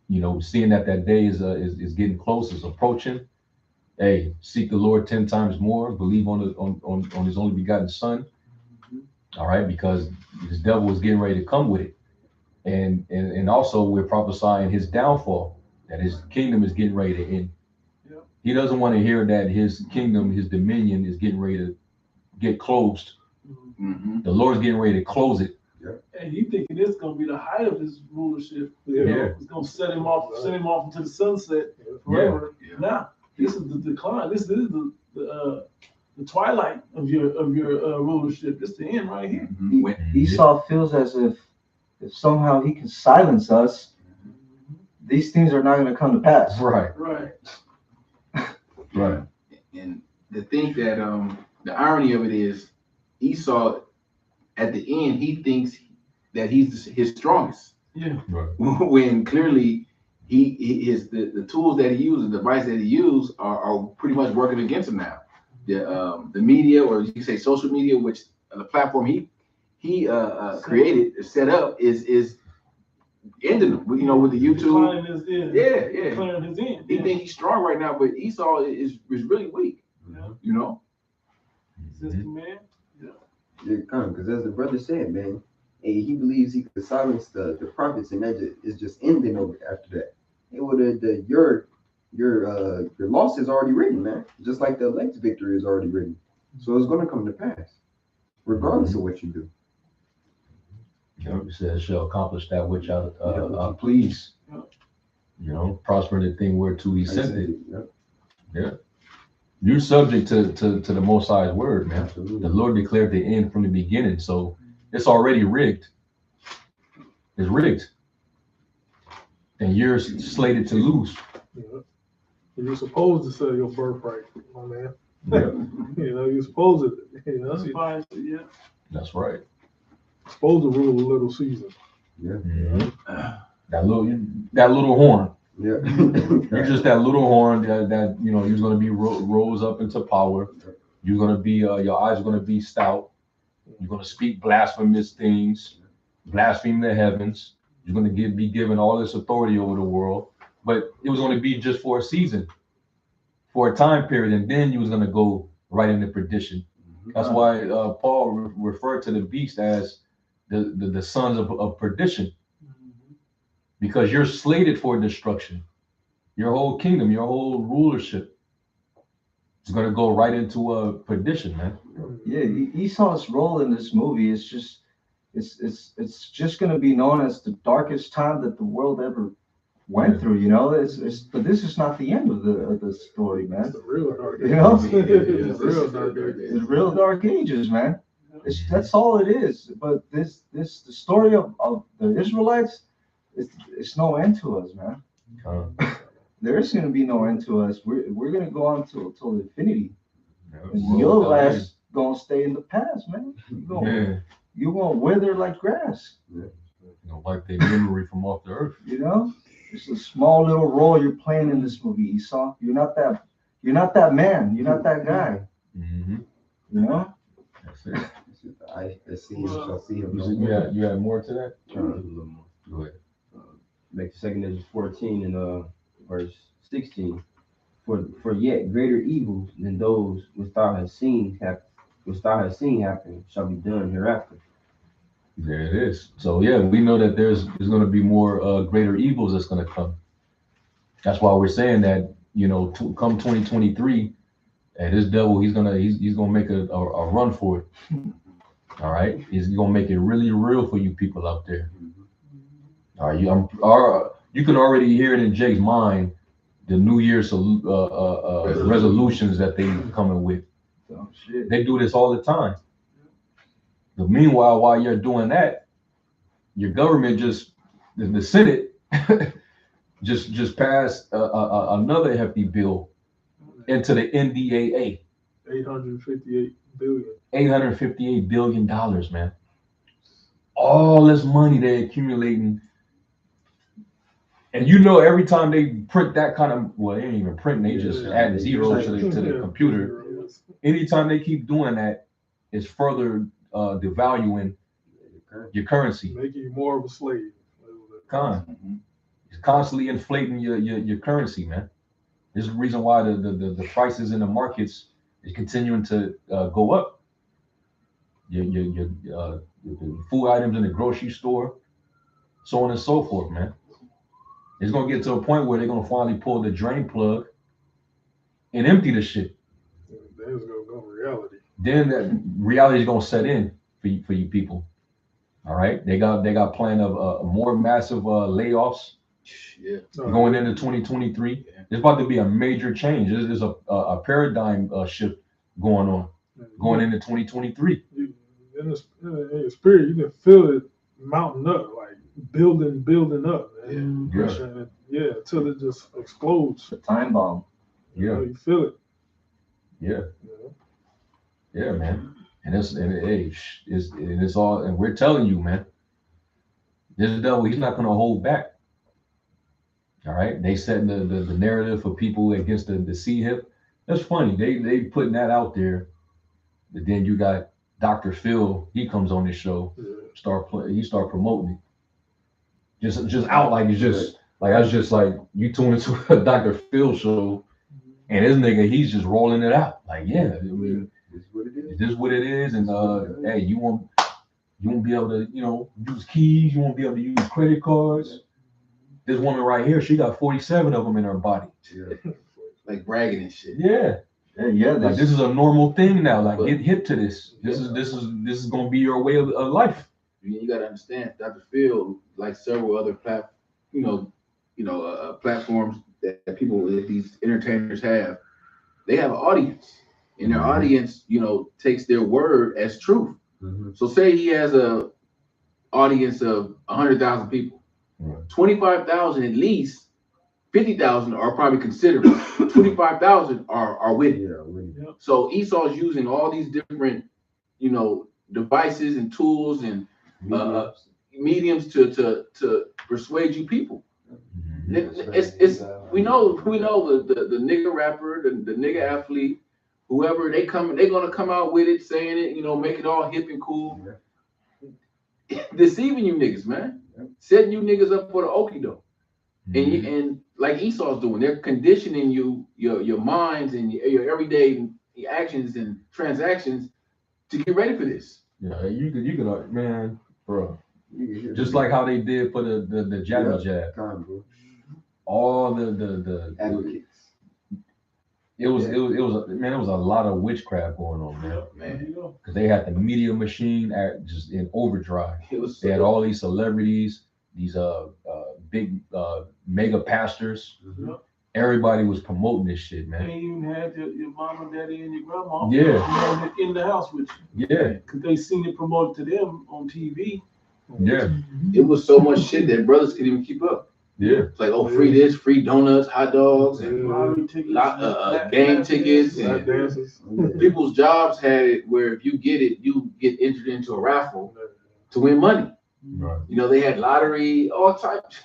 Seeing that day is getting close, is approaching. Hey, seek the Lord 10 times more. Believe on his only begotten Son. All right, because this devil is getting ready to come with it, and also we're prophesying his downfall, that his kingdom is getting ready to end. Yep. He doesn't want to hear that his kingdom, his dominion is getting ready to get closed. Mm-hmm. The Lord's getting ready to close it. And you thinking it's gonna be the height of his rulership? Yeah. It's gonna send him off into the sunset forever. Yeah. Now, this is the decline. This is the twilight of your rulership. This is the end right here. Mm-hmm. Esau feels as if somehow he can silence us, these things are not going to come to pass. Right. Right. Right. And to think that the irony of it is Esau at the end he thinks that he's his strongest. Yeah. Right. When clearly the tools that he uses, the device that he used are pretty much working against him now. The media, or you can say social media, which the platform he created, set up, is ending them. With the YouTube. Declining his end. Yeah. Declaring his end. He think he's strong right now, but Esau is really weak. Yeah. System man. Yeah, because as the brother said, man, hey, he believes he could silence the prophets, and that is just ending over after that. Your loss is already written, man. Just like the elect's victory is already written. So it's going to come to pass, regardless of what you do. It says, shall accomplish that which I please. Prosper in the thing whereto he sent it. Yeah. You're subject to the Most High's word, man. Absolutely. The Lord declared the end from the beginning, so it's already rigged. It's rigged. And you're slated to lose. You're supposed to sell your birthright, my man. Yeah. You're supposed to. That's fine. Yeah. That's right. Supposed to rule a little Caesar. Yeah. Mm-hmm. That little horn. Yeah. You're just that little horn that you're going to be rose up into power. You're going to be your eyes are going to be stout. You're going to speak blasphemous things, blaspheme the heavens. You're going to be given all this authority over the world, but it was going to be just for a season, for a time period, and then you was going to go right into perdition. That's why Paul referred to the beast as the sons of perdition. Because you're slated for destruction. Your whole kingdom, your whole rulership is going to go right into a perdition, man. Yeah, Esau's role in this movie is just it's just going to be known as the darkest time that the world ever went through. But this is not the end of the story, man. It's the real dark. It's real dark ages, man. That's all it is. But the story of the Israelites. It's no end to us, man. There is going to be no end to us. We're going to go on till infinity. And your last going to stay in the past, man. You're going to wither like grass. Wipe their memory from off the earth. It's a small little role you're playing in this movie, Esau. You're not that man. You're not that guy. Mm-hmm. That's it. I see him, shall see him. You had more to that? A little more. Go ahead. Make 2 Ezra 14 and verse 16. For yet greater evils than those which thou hast seen happen shall be done hereafter. There it is. So yeah, we know that there's going to be more greater evils that's going to come. That's why we're saying that come 2023, and this devil he's gonna make a run for it. All right, he's gonna make it really real for you people out there. All right, you can already hear it in Jake's mind, the New Year's resolutions that they coming with. Shit. They do this all the time. But meanwhile, while you're doing that, your government the Senate just passed another hefty bill into the NDAA. 858 billion. $858 billion, man. All this money they're accumulating. And you know, every time they print that kind of, well, they ain't even print, they just add zeros to the computer. Anytime they keep doing that, it's further devaluing your currency. Making you more of a slave. It's constantly inflating your currency, man. This is the reason why the prices in the markets is continuing to go up. Your food items in the grocery store, so on and so forth, man. It's gonna get to a point where they're gonna finally pull the drain plug and empty the shit. Then it's gonna go reality. Then that reality is gonna set in for you people. All right, they got plan of more massive layoffs. Yeah. Going into 2023. There's about to be a major change. There's a paradigm shift going on going into 2023. In your spirit, you can feel it mounting up, like building up, man. Yeah, until it just explodes. The time bomb. Yeah, You feel it. Yeah, man. And it's all, and we're telling you, man, this devil, he's not gonna hold back. All right, they setting the narrative for people against the C-hip. That's funny. They putting that out there, but then you got Dr. Phil. He comes on this show, start promoting it. Just out like it's just like I was just like you tune into a Dr. Phil show, and this nigga he's just rolling it out. Like I mean, this is what it is, and hey, you won't be able to use keys. You won't be able to use credit cards. This woman right here, she got 47 of them in her body. Like bragging and shit. Yeah. Like this is a normal thing now. Like get hip to this. This is gonna be your way of life. You gotta understand, Dr. Phil, like several other platforms that people, these entertainers have, they have an audience, and their audience, takes their word as truth. So say he has a audience of 100,000 people. 25,000 at least, 50,000 are probably considered. 25,000 are with it. So Esau's using all these different, devices and tools and mediums to persuade you people. It's we know the nigga rapper, the nigga athlete, whoever they're gonna come out with it, saying it, make it all hip and cool. Deceiving you niggas, man. Setting you niggas up for the okie doke. And like Esau's doing, they're conditioning your minds and your everyday actions and transactions to get ready for this. Yeah, you could, man, bro. Just like how they did for the jabby jab. All the advocates. It was a lot of witchcraft going on, man. Because they had the media machine just in overdrive. They had all these celebrities, these big mega pastors. Everybody was promoting this shit, man. They even had your mama, daddy, and your grandma. In the house with you. Yeah. Because they seen it promoted to them on TV. Yeah. It was so much shit that brothers couldn't even keep up. Yeah. It's like, free this, free donuts, hot dogs, and game tickets. And people's jobs had it where if you get it, you get entered into a raffle to win money. Right. They had lottery, all types.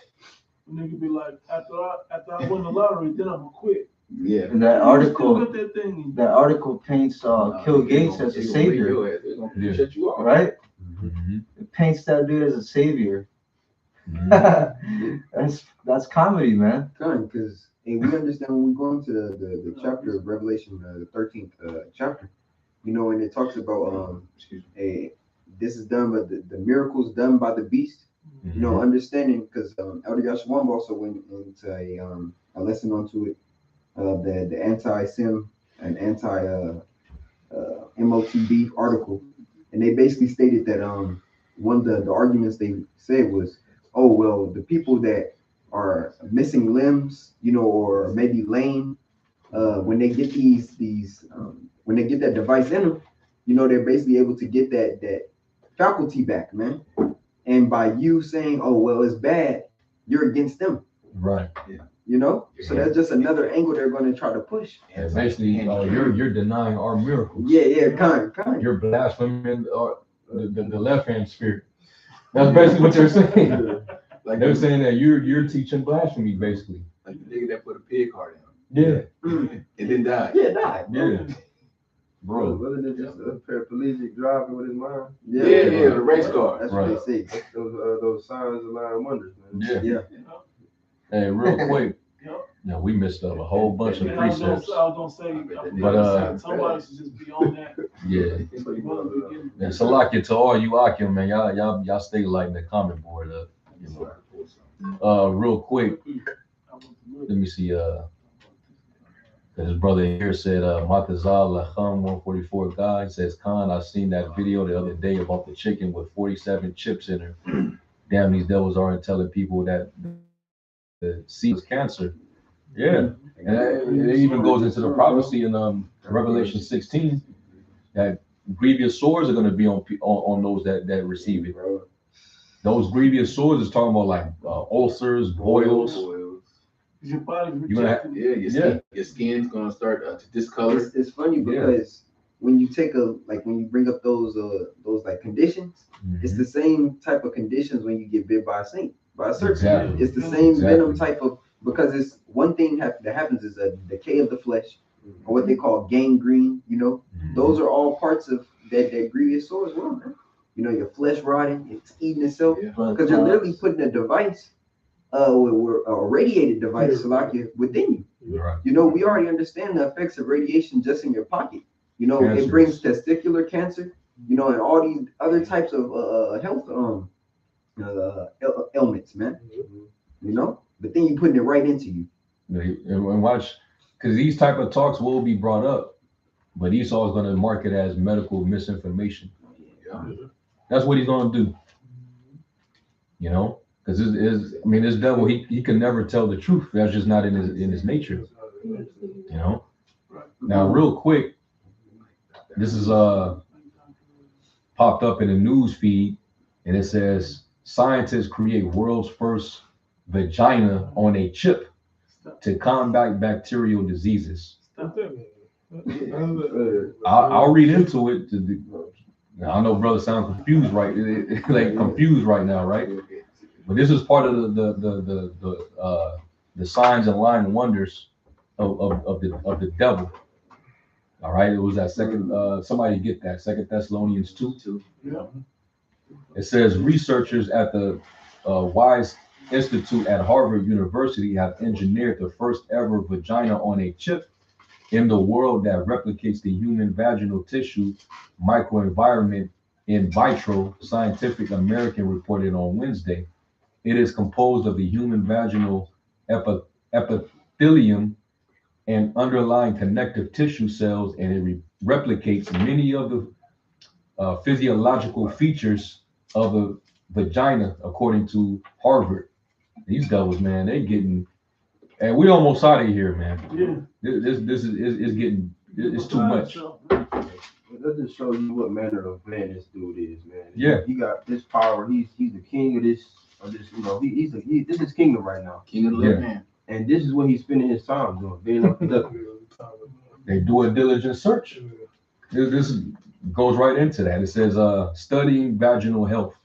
Nigga be like, after I win the lottery, then I'm gonna quit. Yeah. And that article paints Bill Gates as a savior. Shut you off. Right? Mm-hmm. It paints that dude as a savior. That's comedy, man. Because we understand when we go into the chapter of Revelation, the 13th chapter, and it talks about this is done by the miracles done by the beast. Understanding, because Elder Yashwam also went into a lesson onto it, the anti-sim and anti-MOTB article, and they basically stated that one of the arguments they said was, oh well, the people that are missing limbs, or maybe lame, when they get when they get that device in them, you know, they're basically able to get that faculty back, man. And by you saying, "Oh well, it's bad," you're against them. Right. You know, so that's just another angle they're going to try to push. And basically, you're denying our miracles. Yeah, kind. You're blaspheming the left hand spirit. That's basically what they're saying. Like They're saying that you're teaching blasphemy, basically. like the nigga that put a pig heart Yeah, in and then died. Yeah, die. yeah, bro. Wasn't it just a paraplegic driving with his mind? Yeah, the race car. That's Right. what they say. Those signs of lying wonders, man. Yeah. Hey, real quick. Now we missed up a whole bunch of And I was precepts. gonna say, But, somebody should just be on that. Yeah. And Salakia to all you Akim, man, y'all stay lighting the comment board up. You know. Real quick, let me see. His brother here said, Matazal Lacham 144 guy. He says, Khan, I seen that video the other day about the chicken with 47 chips in her. Damn, these devils aren't telling people that the seed is cancer. Yeah. And it even goes into the prophecy in Revelation 16 that grievous sores are going to be on those that receive it. Those grievous sores is talking about like ulcers, boils. Your body You're gonna have, Your skin's gonna start to discolor. It's funny because when you take when you bring up those like conditions, it's the same type of conditions when you get bit by a snake, by a serpent. Exactly. It's the same venom type of, because it's one thing that happens is a decay of the flesh, or what they call gangrene. You know, those are all parts of that grievous sore as well, man. You know, your flesh rotting, it's eating itself, because you're literally putting a device, a radiated device, within you. Right. You know, we already understand the effects of radiation just in your pocket. You know, Cancers. It brings testicular cancer, you know, and all these other types of health ailments, man. You know, but then you're putting it right into you. And watch, because these type of talks will be brought up, but Esau is going to mark it as medical misinformation. That's what he's going to do. You know, because this devil, he can never tell the truth. That's just not in his nature. You know. Now, real quick, this is popped up in a news feed, and it says scientists create world's first vagina on a chip to combat bacterial diseases. I'll read into it. I know brother sounds confused, right? Like confused right now, right? But this is part of the signs and lying wonders of the devil. All right, it was that second. Somebody get that 2 Thessalonians 2. Yeah. It says researchers at the Wise Institute at Harvard University have engineered the first ever vagina on a chip in the world that replicates the human vaginal tissue microenvironment in vitro. Scientific American reported on Wednesday. It is composed of the human vaginal epithelium and underlying connective tissue cells, and it replicates many of the physiological features of a vagina, according to Harvard. These devils, man, they getting, and we almost out of here, man. Yeah. This is getting, it's too much. That just shows you what manner of man this dude is, man. Yeah. He got this power. He's the king of this. You know, this is kingdom right now. King of the little man. And this is what he's spending his time doing, being unproductive. They do a diligent search. This goes right into that. It says, studying vaginal health.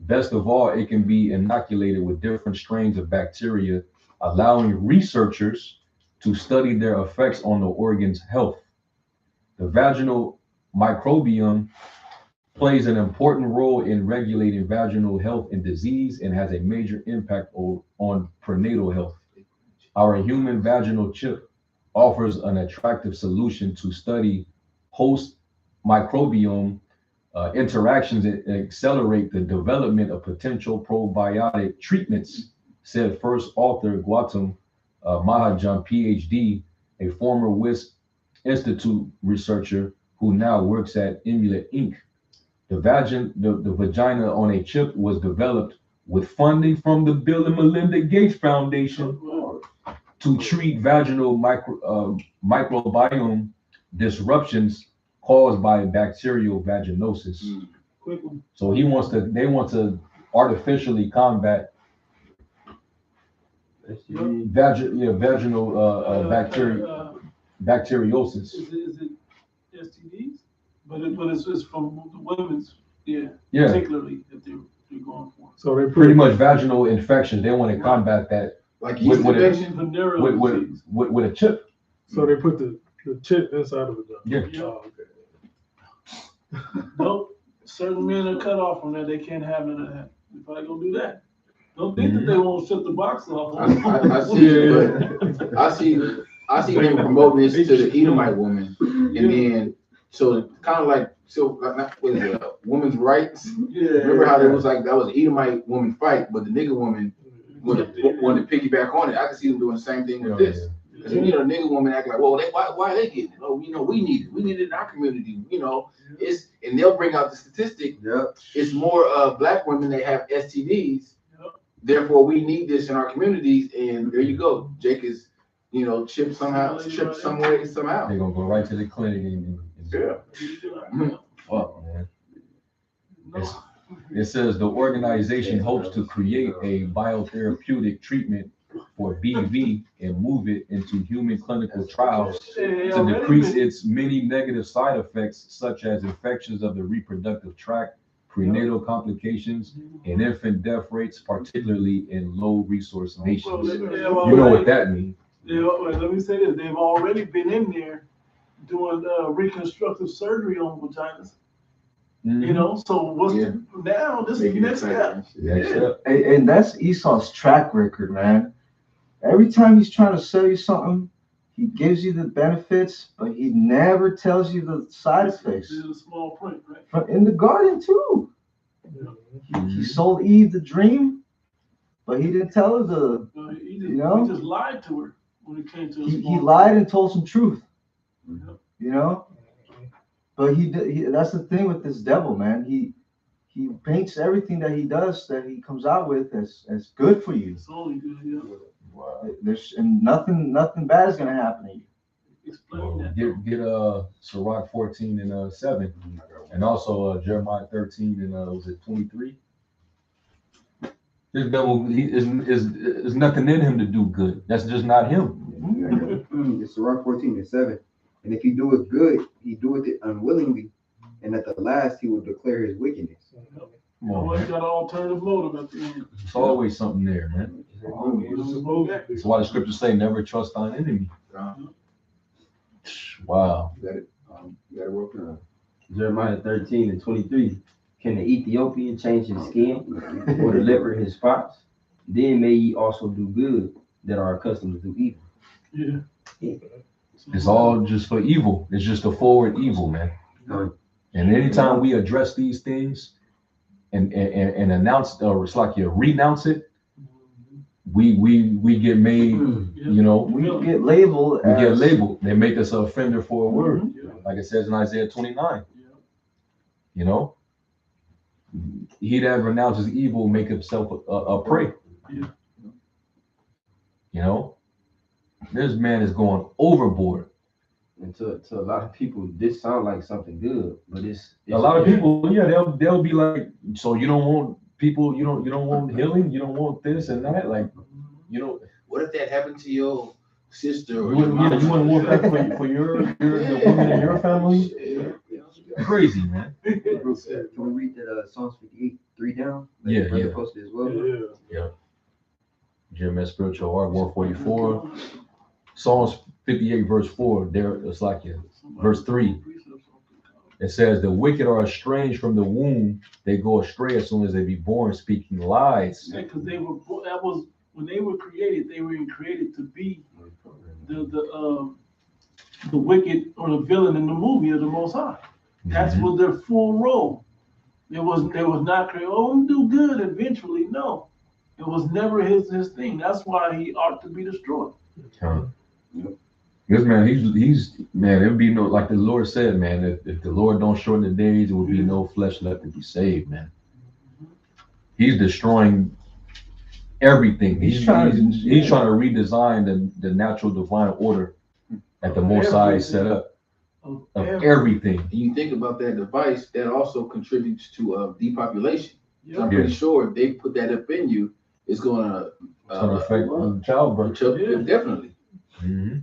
Best of all, it can be inoculated with different strains of bacteria, allowing researchers to study their effects on the organ's health. The vaginal microbiome plays an important role in regulating vaginal health and disease and has a major impact on prenatal health. Our human vaginal chip offers an attractive solution to study host microbiome interactions and accelerate the development of potential probiotic treatments, said first author Gautam Mahajan, PhD, a former WISP Institute researcher who now works at Immulate Inc. The vagina on a chip was developed with funding from the Bill and Melinda Gates Foundation to treat vaginal microbiome disruptions caused by bacterial vaginosis. Quick one. So they want to artificially combat vaginal bacteriosis. Is it STDs? But it's from the women's, Yeah, particularly if they're going for it. So they pretty much vaginal infection. They want to combat that Like With- yeast with a- infection. Venereal disease. with a chip. So they put the chip inside of the gun. Yeah. Oh, okay. Nope, certain men are cut off from that, they can't have none of that. If I gonna do that, don't think that they won't shut the box off. I see, but I see them promoting this to the Edomite woman, and then so kind of like what is it, women's rights. Yeah. Remember how there was like that was an Edomite woman fight, but the nigga woman wanted to piggyback on it. I can see them doing the same thing with this. Because the nigga woman act like, well, why are they getting it? Oh, we need it in our community. And they'll bring out the statistic. Yep. It's more black women that have STDs. Yep. Therefore, we need this in our communities. And there you go. Jake is, chipped somewhere. They're gonna go right to the clinic and Yeah. fuck, man. It says the organization hopes to create a biotherapeutic treatment for BV and move it into human clinical trials to decrease its many negative side effects, such as infections of the reproductive tract, prenatal complications, and infant death rates, particularly in low resource nations. You know what that means. Let me say this, they've already been in there doing reconstructive surgery on vaginas. So what's now this is the next step. And that's Esau's track record, man. Every time he's trying to sell you something, he gives you the benefits, but he never tells you the side effects. This is a small print, right? But in the garden too. He sold Eve the dream, but he didn't tell her He just lied to her when it came to he lied and told some truth. Yep. But that's the thing with this devil, man. He paints everything that he does, that he comes out with as good for you. It's only good, yeah. Wow. And nothing bad is gonna happen to you. Explain that. Get Sirach 14 and 7, and also Jeremiah 13 and was it 23? This devil is nothing in him to do good. That's just not him. It's Sirach 14 and 7. And if he do it good, he doeth it unwillingly, and at the last he will declare his wickedness. Come on, Well, you man. got an alternative motive at the end. There's always something there, man. That's why the scriptures say, "Never trust thine enemy." Wow. You got to work on Jeremiah 13 and 23. Can the Ethiopian change his skin or the leper his spots? Then may ye also do good that are accustomed to do evil. Yeah. It's all just for evil. It's just a forward evil, man. And anytime we address these things and announce, or it's like you renounce it, we get made, We get labeled. we get labeled. They make us an offender for a word, like it says in Isaiah 29. He that renounces evil make himself a prey. This man is going overboard. And to a lot of people, this sounds like something good, but it's A lot of people, they'll be like, so you don't want people, you don't want healing, you don't want this and that, like, What if that happened to your sister you or wouldn't want that for the women in your family. Crazy, man. Can we read that Psalms 58, 3 down? Yeah, Brother yeah. posted as well. Jeremiah Spiritual Art 144. Psalms 58 verse 4. There it's like verse 3. It says the wicked are estranged from the womb. They go astray as soon as they be born, speaking lies. Yeah, because that was when they were created. They were created to be the wicked or the villain in the movie of the Most High. That's what their full role. They was not created. Oh, we do good eventually. No, it was never his thing. That's why he ought to be destroyed. This man, he's man. It would be no, like the Lord said, man. If the Lord don't shorten the days, it would be no flesh left to be saved, man. He's destroying everything. He's He's trying. trying- He's trying to redesign the natural divine order that the Most High set up Of of every- everything. And you think about that device, that also contributes to depopulation. So I'm Yeah. pretty sure if they put that up in you, it's gonna It's gonna affect childbirth. Yeah. definitely. Mm-hmm.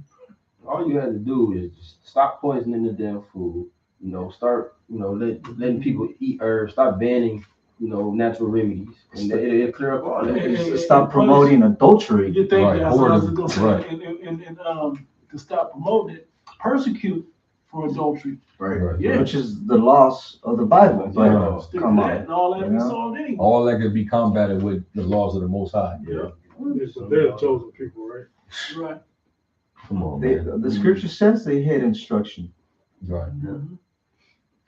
All you had to do is just stop poisoning the damn food. You know, start, letting people eat herbs. Stop banning, natural remedies, and it'll clear up all that. And- Stop promoting adultery. You think Right, that's what I was whoredom, gonna say, right. and to stop promoting it, persecute for adultery. Right. Yeah. Which is the loss of the Bible. But Yeah. Stick come to on, that, and all that you be know? solved anyway. All that could be combated with the laws of the Most High. Yeah. They're the chosen people, right? Right. Come on, They, man. the scripture says they hate instruction. Right. Mhm.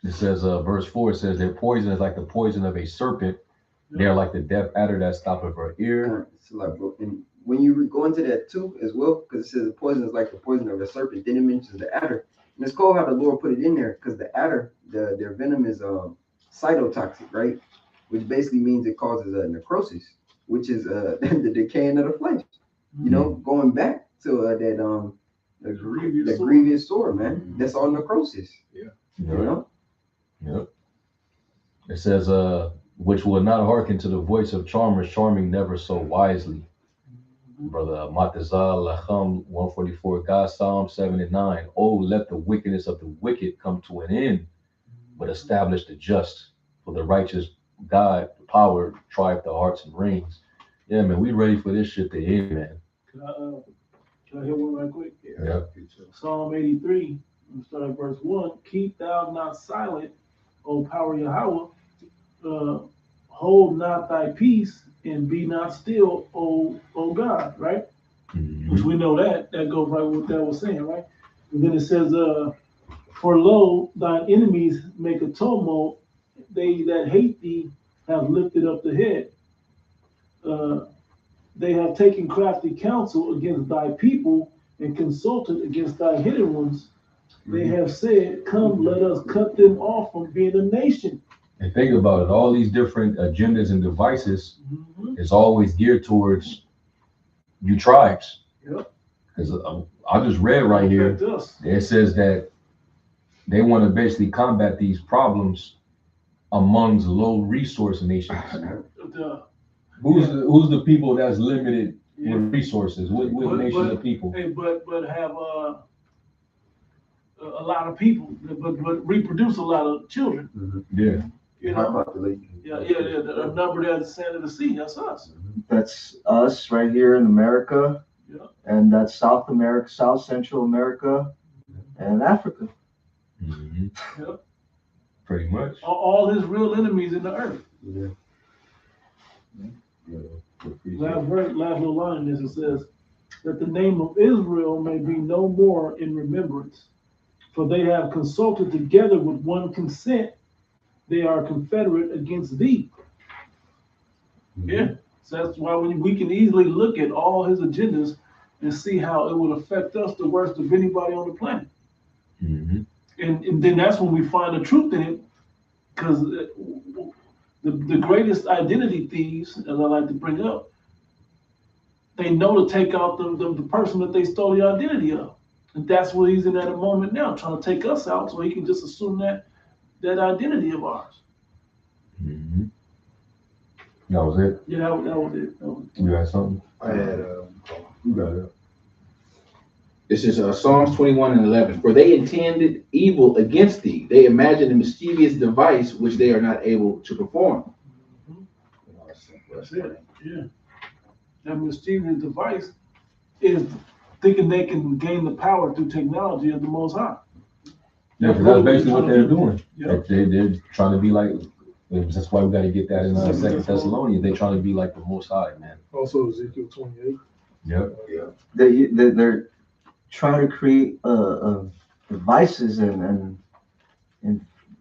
It says, verse 4, it says, their poison is like the poison of a serpent. They're like the deaf adder that stoppeth her ear. So like, bro, and when you go into that too as well, because it says the poison is like the poison of a serpent, then it mentions the adder. And it's cool how the Lord put it in there, because the adder, their venom is cytotoxic, right? Which basically means it causes a necrosis, which is the decaying of the flesh. You know, going back to the grievous sore, man. That's all necrosis. You know? Yep. It says, which will not hearken to the voice of charmers, charming never so wisely. Brother Matazal Lacham 144, God Psalm 7 and 9. Oh, let the wickedness of the wicked come to an end, but establish the just. For the righteous God, the power, triumph the hearts and reigns. Yeah, man, we ready for this shit to end, man. Can I hit one right quick? Yeah. Psalm 83, we start at verse 1. Keep thou not silent, O power Yahweh. Hold not thy peace and be not still, O God, right? Which we know that goes right with what that was saying, right? And then it says, for lo, thine enemies make a tumult, they that hate thee have lifted up the head. They have taken crafty counsel against thy people and consulted against thy hidden ones. They have said, come, let us cut them off from being a nation. And think about it, all these different agendas and devices is always geared towards you tribes. Yep. Because I just read right here, Affect us. it says that they want to basically combat these problems amongst low resource nations. Who's the people that's limited with resources? What nation of people? Hey, but have a lot of people, but reproduce a lot of children. Yeah. You High know, population. the number that's the sand of the sea. That's us. That's us right here in America. Yeah. And that's South America, South Central America, and Africa. Yep. Pretty much. All his real enemies in the earth. Yeah. Last little line in this, it says that the name of Israel may be no more in remembrance, for they have consulted together with one consent. They are confederate against thee. Yeah, so that's why we can easily look at all his agendas and see how it would affect us the worst of anybody on the planet. And then that's when we find the truth in it, because the greatest identity thieves, as I like to bring up, they know to take out the person that they stole the identity of. And that's what he's in at a moment now, trying to take us out so he can just assume that identity of ours. That was it. Yeah, that was it. You got something? I had You got it. this is Psalms 21 and 11. For they intended evil against thee. They imagined a mischievous device which they are not able to perform. That's it. Yeah. That mischievous device is thinking they can gain the power through technology of the Most High. Yeah, because that's basically what they're doing. Yep. They're trying to be like, that's why we got to get that in 2 Thessalonians. They're trying to be like the Most High, man. Also Ezekiel 28. Yep. They're trying to create devices and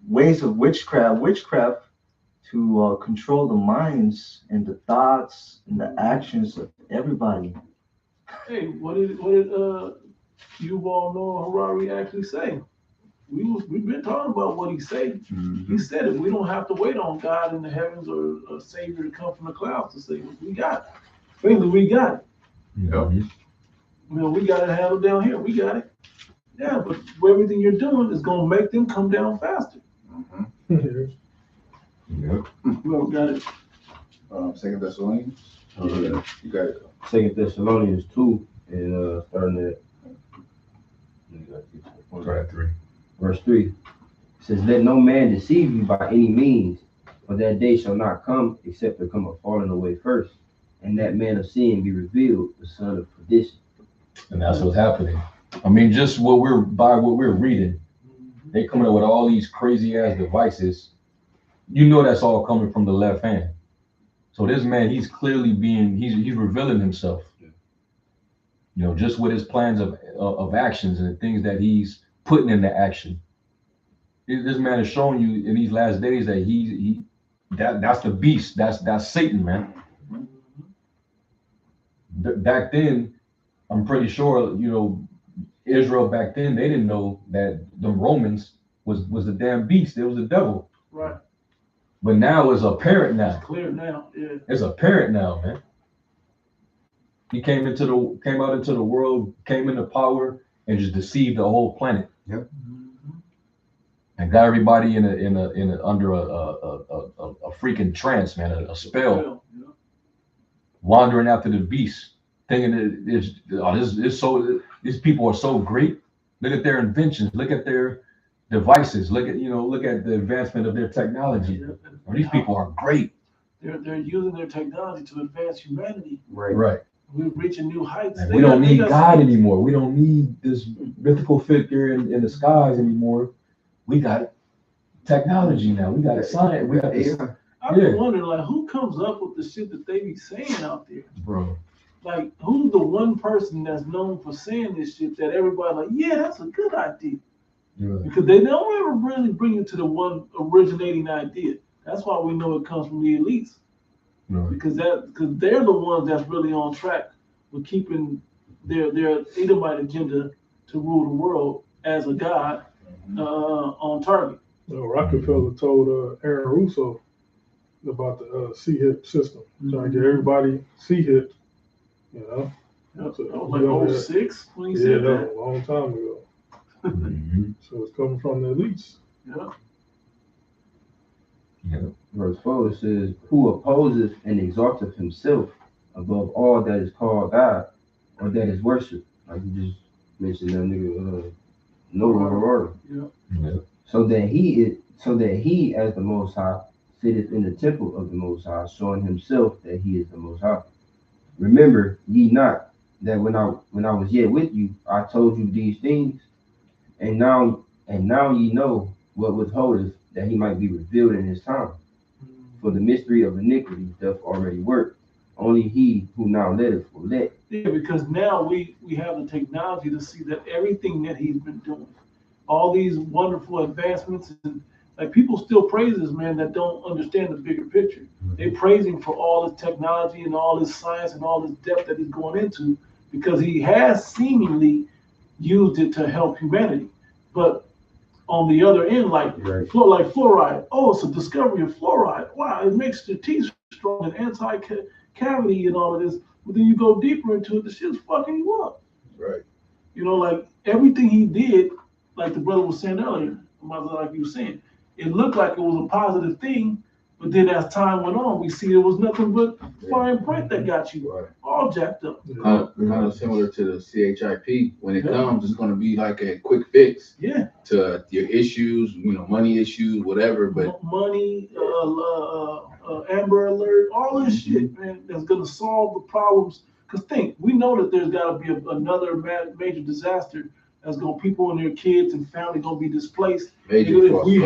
ways of witchcraft to control the minds and the thoughts and the actions of everybody. Hey, what did Yuval Noah Harari actually say? We've been talking about what he said. He said it. We don't have to wait on God in the heavens or a Savior to come from the clouds to say we got Basically, we got it. Mhm. We got it handled down here. We got it. Yeah, but everything you're doing is gonna make them come down faster. Mhm. Yep. Whoever got it. 2 Thessalonians. Yeah. You got it. 2 Thessalonians 2, and starting at Try 3. verse 3. It says, "Let no man deceive you by any means, for that day shall not come except there come a falling away first, and that man of sin be revealed, the son of perdition." And that's what's happening. I mean, just what we're reading, they coming up with all these crazy ass devices. You know that's all coming from the left hand. So this man, he's clearly he's revealing himself. You know, just with his plans of actions and the things that he's putting into action. This man is showing you in these last days that that's the beast. That's Satan, man. Back then, I'm pretty sure, you know, Israel back then, they didn't know that the Romans was the damn beast. It was the devil. Right. But now it's apparent now. It's clear now. Yeah. It's apparent now, man. He came out into the world, came into power, and just deceived the whole planet. Yep. And got everybody under a freaking trance, man, a spell, Yeah. wandering after the beast, thinking that these people are so great. Look at their inventions, look at their devices, look at the advancement of their technology. These people are great. They're using their technology to advance humanity. Right. We're reaching new heights. And we don't need God anymore. We don't need this mythical figure in the skies anymore. We got technology now. We got science. We got this. I've been wondering, like, who comes up with the shit that they be saying out there? Bro. Like, who's the one person that's known for saying this shit that everybody like, yeah, that's a good idea. Yeah. Because they don't ever really bring you to the one originating idea. That's why we know it comes from the elites. Right. Because they're the ones that's really on track with keeping their Edomite agenda to rule the world as a god on target. Rockefeller told Aaron Russo about the C-HIP system, trying to get everybody C-HIP, you know. So, like 06 when he said that that. was a long time ago. Mm-hmm. So it's coming from the elites. Yeah. Yeah. Verse 4 says, "Who opposes and exalteth himself above all that is called God, or that is worshipped." Like you just mentioned that nigga, Noah. Yeah. So that he as the Most High sitteth in the temple of the Most High, showing himself that he is the Most High. Remember ye not that when I was yet with you, I told you these things, and now ye know what withholdeth, that he might be revealed in his time. For the mystery of iniquity doth already work. Only he who now letteth will let. Yeah, because now we have the technology to see that everything that he's been doing, all these wonderful advancements, and like people still praise this man that don't understand the bigger picture. They praise him for all his technology and all his science and all his depth that he's going into, because he has seemingly used it to help humanity. But on the other end, like fluoride, oh, it's a discovery of fluoride. Wow, it makes the teeth strong and anti-cavity and all of this. But then you go deeper into it, the shit's fucking you up. Right. You know, like everything he did, like the brother was saying earlier, like you were saying, it looked like it was a positive thing, but then as time went on, we see it was nothing but fine print that got you all jacked up. Kind of similar to the CHIP. When it comes, it's going to be like a quick fix to your issues, money issues, whatever. But money, Amber Alert, all this shit, man, that's going to solve the problems. Because we know that there's got to be another major disaster that's going to people and their kids and family going to be displaced. If we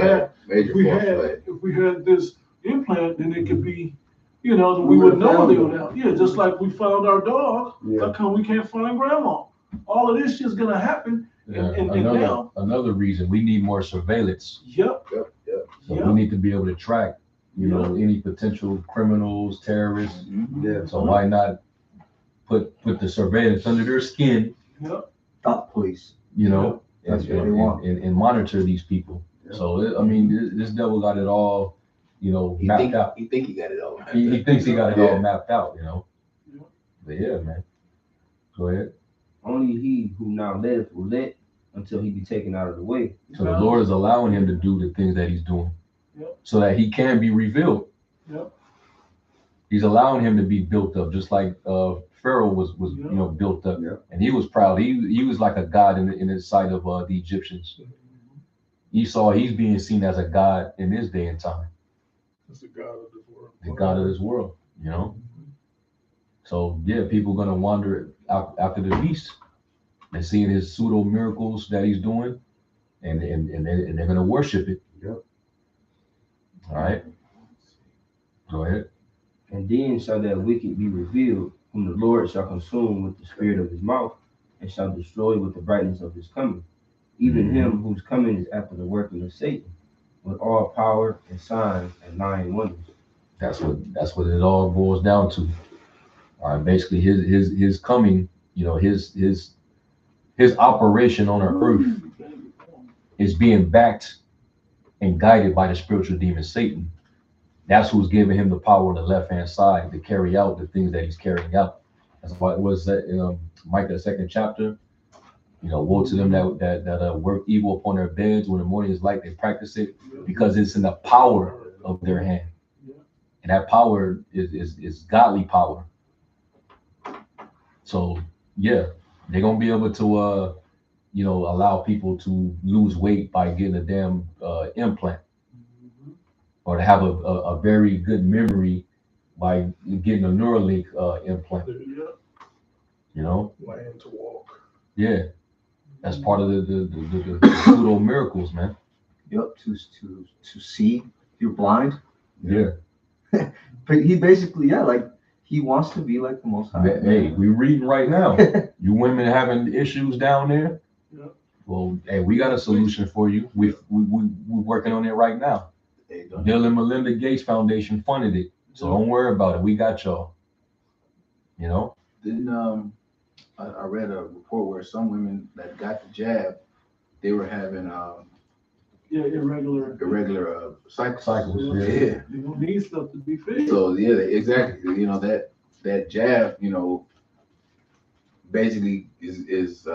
had this implant, then it could be, that we would know they would have. Yeah, just like we found our dog. How come we can't find grandma? All of this shit's gonna happen. Yeah. And now Another reason we need more surveillance. Yep. So we need to be able to track, any potential criminals, terrorists. Yeah. So why not put the surveillance under their skin? Yep. Thought police. That's what they want. And monitor these people. Yeah. So this devil got it all, mapped out. He think he got it all. He thinks he got it all mapped out. But yeah, man. Go ahead. Only he who now lives will live until he be taken out of the way. So the Lord is allowing him to do the things that he's doing, Yep. so that he can be revealed. Yep. He's allowing him to be built up, just like Pharaoh was built up, Yeah. and he was proud. He was like a god in the sight of the Egyptians. Esau, he's being seen as a god in this day and time, It's the God of this world. the god of this world. So yeah, people are gonna wander after the beast and seeing his pseudo miracles that he's doing, and they're gonna worship it. Yep. All right. Go ahead. And then shall that wicked be revealed, whom the Lord shall consume with the spirit of his mouth, and shall destroy with the brightness of his coming. Even him whose coming is after the working of Satan, with all power and signs and lying wonders. That's what it all boils down to. All right. Basically, his coming, his operation on our earth is being backed and guided by the spiritual demon Satan. That's who's giving him the power on the left-hand side to carry out the things that he's carrying out. That's why it was that Micah 2nd chapter. Woe to them that work evil upon their beds when the morning is light, they practice it, because it's in the power of their hand. And that power is godly power. So yeah, they're gonna be able to allow people to lose weight by getting a damn implant, or to have a very good memory by getting a Neuralink implant. Land to walk. Yeah, that's part of the pseudo miracles, man. Yep, to see. You're blind. Yeah. But he basically, like he wants to be like the Most High. Hey, we reading right now. You women having issues down there? Yeah. Well, hey, we got a solution for you. We're working on it right now. Bill and Melinda Gates Foundation funded it, so don't worry about it. We got y'all. Didn't I read a report where some women that got the jab, they were having irregular cycles. Yeah. Yeah. You don't need stuff to be fixed. So yeah, exactly. That jab, basically is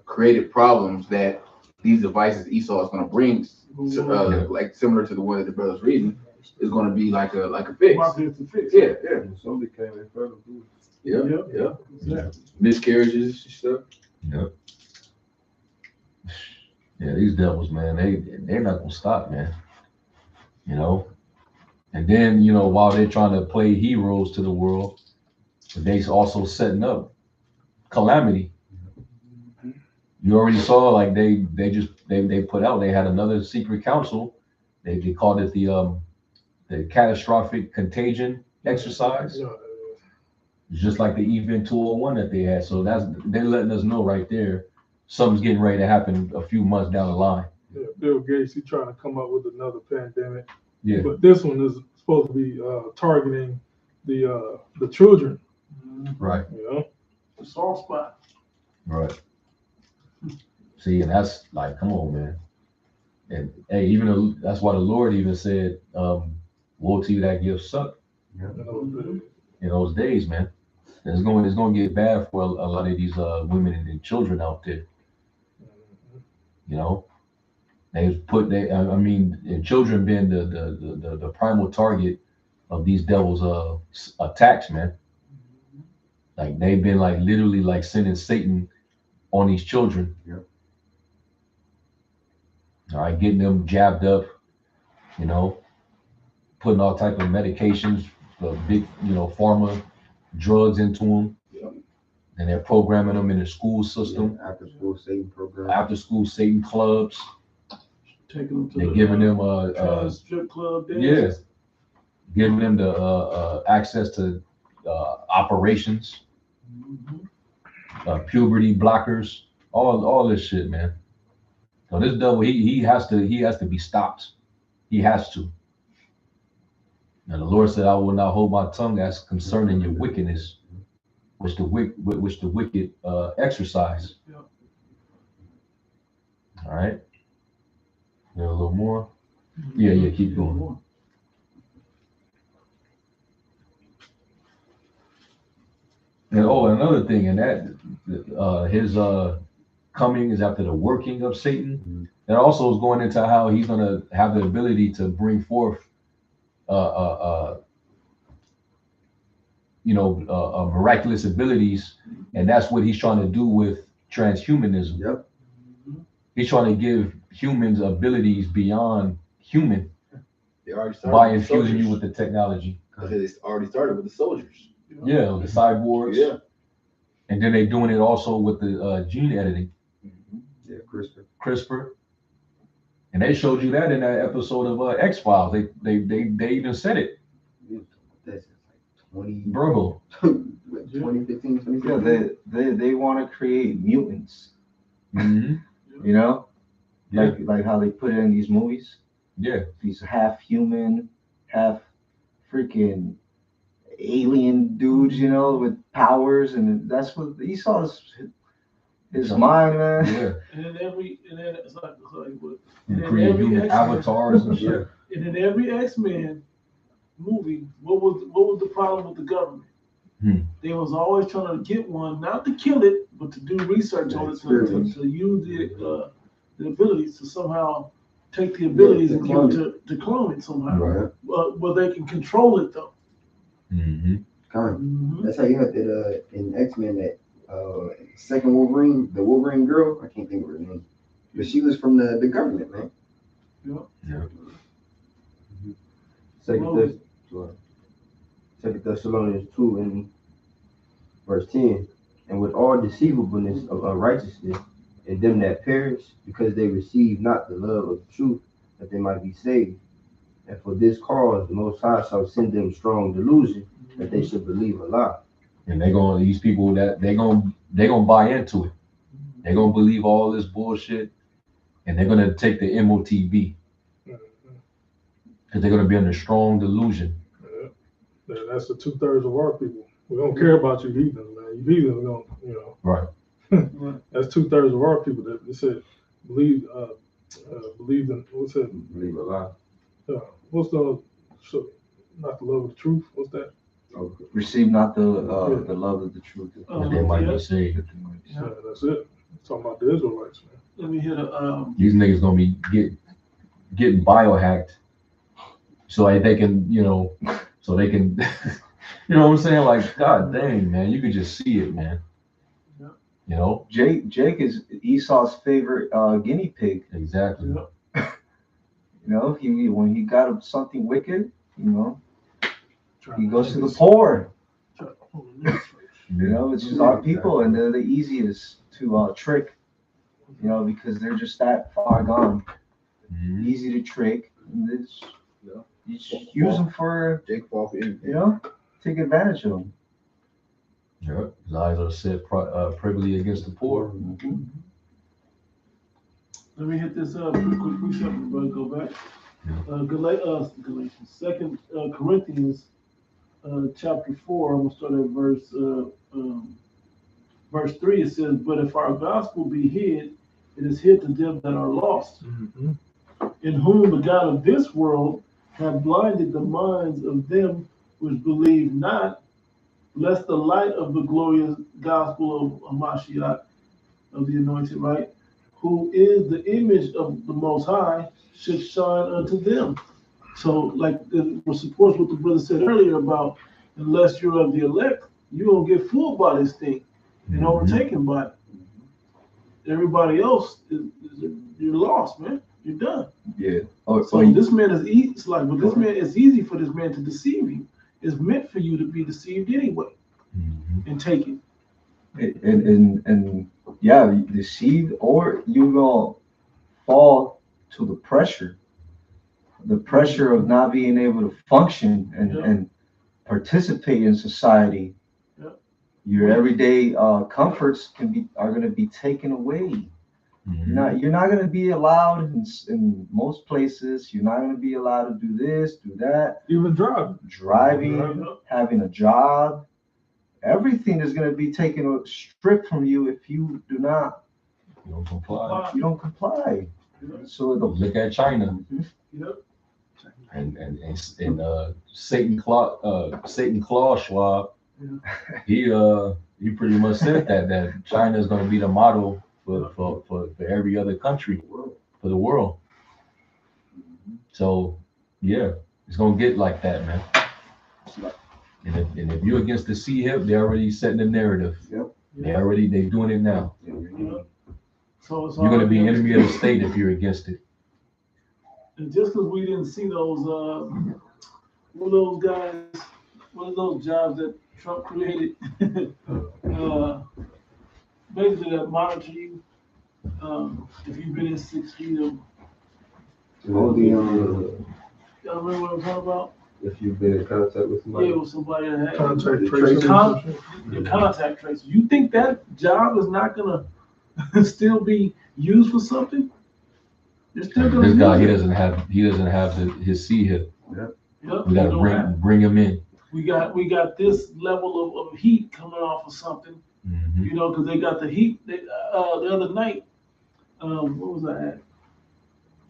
created problems that these devices Esau is going to bring, like similar to the one that the brother's reading, is going to be like a fix. Marketed to fix. Yeah. Some became infertile. Yeah. Exactly. Miscarriages and stuff. Yep. Yeah, these devils, man, they're not gonna stop, man. And then while they're trying to play heroes to the world, they also setting up calamity. You already saw, like they put out, they had another secret council. They called it the catastrophic contagion exercise. It's just like the Event 201 that they had. So they're letting us know right there, something's getting ready to happen a few months down the line. Yeah, Bill Gates, he's trying to come up with another pandemic. Yeah. But this one is supposed to be targeting the children. Right. The soft spot. Right. See, and that's like, come on, man. And hey, that's why the Lord even said, woe to you that gift suck. In those days, man. It's going to get bad for a lot of these women and children out there. And children being the primal target of these devils' attacks, man. Like they've been like literally like sending Satan on these children. Yep. All right, getting them jabbed up, putting all type of medications, big, pharma drugs into them. Yep. And they're programming them in the school system. Yeah, after school Satan program. After school Satan clubs. Taking them to They're giving them strip club days. yeah, giving them the access to operations, puberty blockers, all this shit, man. So this devil, he has to be stopped. He has to. Now the Lord said, "I will not hold my tongue as concerning your wickedness, which the wicked exercise." Yeah. All right. A little more. Yeah, keep going. And another thing, and that his coming is after the working of Satan. And also is going into how he's gonna have the ability to bring forth miraculous abilities, and that's what he's trying to do with transhumanism. Yep. He's trying to give humans abilities beyond human They already started by with the infusing you soldiers. with the technology. They already started with the soldiers. Yeah, the cyborgs. Yeah. And then they're doing it also with the gene editing, Yeah, CRISPR. CRISPR. And they showed you that in that episode of X-Files. They even said it, That's like 20, bro. 2015, 2016. Yeah, they want to create mutants, Mm-hmm. you know, Yeah, like how they put it in these movies. yeah. These half human, half freaking alien dudes, you know, with powers, and that's what Esau's his mind, man. Yeah. And then it's like what? You And then create every human X-Men- avatars and shit. And in every X-Men movie, what was the problem with the government? They was always trying to get one, not to kill it, but to do research on it, to use the abilities to somehow take the abilities and give it to clone it somehow. Right. Well, they can control it though. Mm-hmm. Kind of. Mhm. That's how you had that in X-Men, that second Wolverine, the Wolverine girl, I can't think of her name. But she was from the government, man. Yeah. Second Thessalonians 2 and verse 10. And with all deceivableness of unrighteousness in them that perish, because they receive not the love of the truth, that they might be saved. And for this cause the Most High shall send them strong delusion, that they should believe a lie. And these people that they're gonna buy into it. They're gonna believe all this bullshit, and they're gonna take the MOTB because they're gonna be under strong delusion. Yeah, that's the 2/3 of our people. We don't care about you heathens, man. You heathens don't, you know. Right. That's 2/3 of our people that they said believe in what's that? Believe a lie. What's not the love of the truth? What's that? Receive not the love of the truth. And they might be saved. Yeah, that's it. Talking about the Israelites, man. Let me hit These niggas gonna be getting biohacked, so like they can, you know what I'm saying? Like, god dang, man, you could just see it, man. Yeah. You know? Jake is Esau's favorite guinea pig. Exactly. Yeah. You know, when he got something wicked, you know, he goes to the poor. You know, it's just our people, and they're the easiest to trick. You know, because they're just that far gone, Mhm. easy to trick. And you just use them for, Jake fall for anything. you know, take advantage of them. Yep. His eyes are set privily against the poor. Let me hit this pretty quick precept, everybody go back. Galatians, 2 Corinthians, chapter 4. I'm gonna start at verse 3. It says, "But if our gospel be hid, it is hid to them that are lost, in whom the God of this world hath blinded the minds of them which believe not, lest the light of the glorious gospel of Mashiach, of the anointed, right, who is the image of the Most High, should shine unto them." So, like, it supports what the brother said earlier about, unless you're of the elect, you're going to get fooled by this thing and overtaken by it. Everybody else, you're lost, man. You're done. Yeah. So this man is easy. It's like, but this man, it's easy for this man to deceive you. It's meant for you to be deceived anyway and taken. And yeah, deceived, or you gonna fall to the pressure of not being able to function and participate in society. Yeah. Your everyday comforts are gonna be taken away. You're not gonna be allowed in most places. You're not gonna be allowed to do this, do that. Even driving, having a job. Everything is going to be taken stripped from you if you do not. You don't comply. You don't comply. So Look at China. Yep. And Satan Claus Schwab he pretty much said that China is going to be the model for every other country for the world. So yeah, it's gonna get like that, man. And if you're against the C hip, they're already setting the narrative. Yep. They doing it now. So it's You're gonna be an already- enemy of the state if you're against it. And just because we didn't see those, what are those guys, what are those jobs that Trump created? Basically that monitor you, if you've been in 6 feet of, All the y'all remember what I'm talking about? If you've been in contact with somebody. Yeah, with somebody that had Contact The tracing. Con- and shit. the contact tracer. You think that job is not gonna still be used for something? They're still gonna This guy, he use it. doesn't have his C hip. Yep, We they gotta don't have- bring him in. we got this level of heat coming off of something, Mhm. you know, because they got the heat. The other night, what was I at?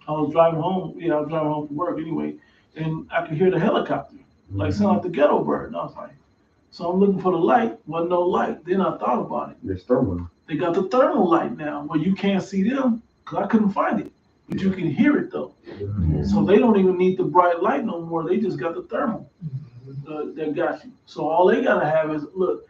I was driving home. Yeah, I was driving home from work anyway, and I could hear the helicopter, like sound like the ghetto bird. And I was like, so I'm looking for the light. Wasn't no light. Then I thought about it. There's thermal. They got the thermal light now, where you can't see them because I couldn't find it, but you can hear it though. So they don't even need the bright light no more. They just got the thermal that got you. So all they gotta have is look,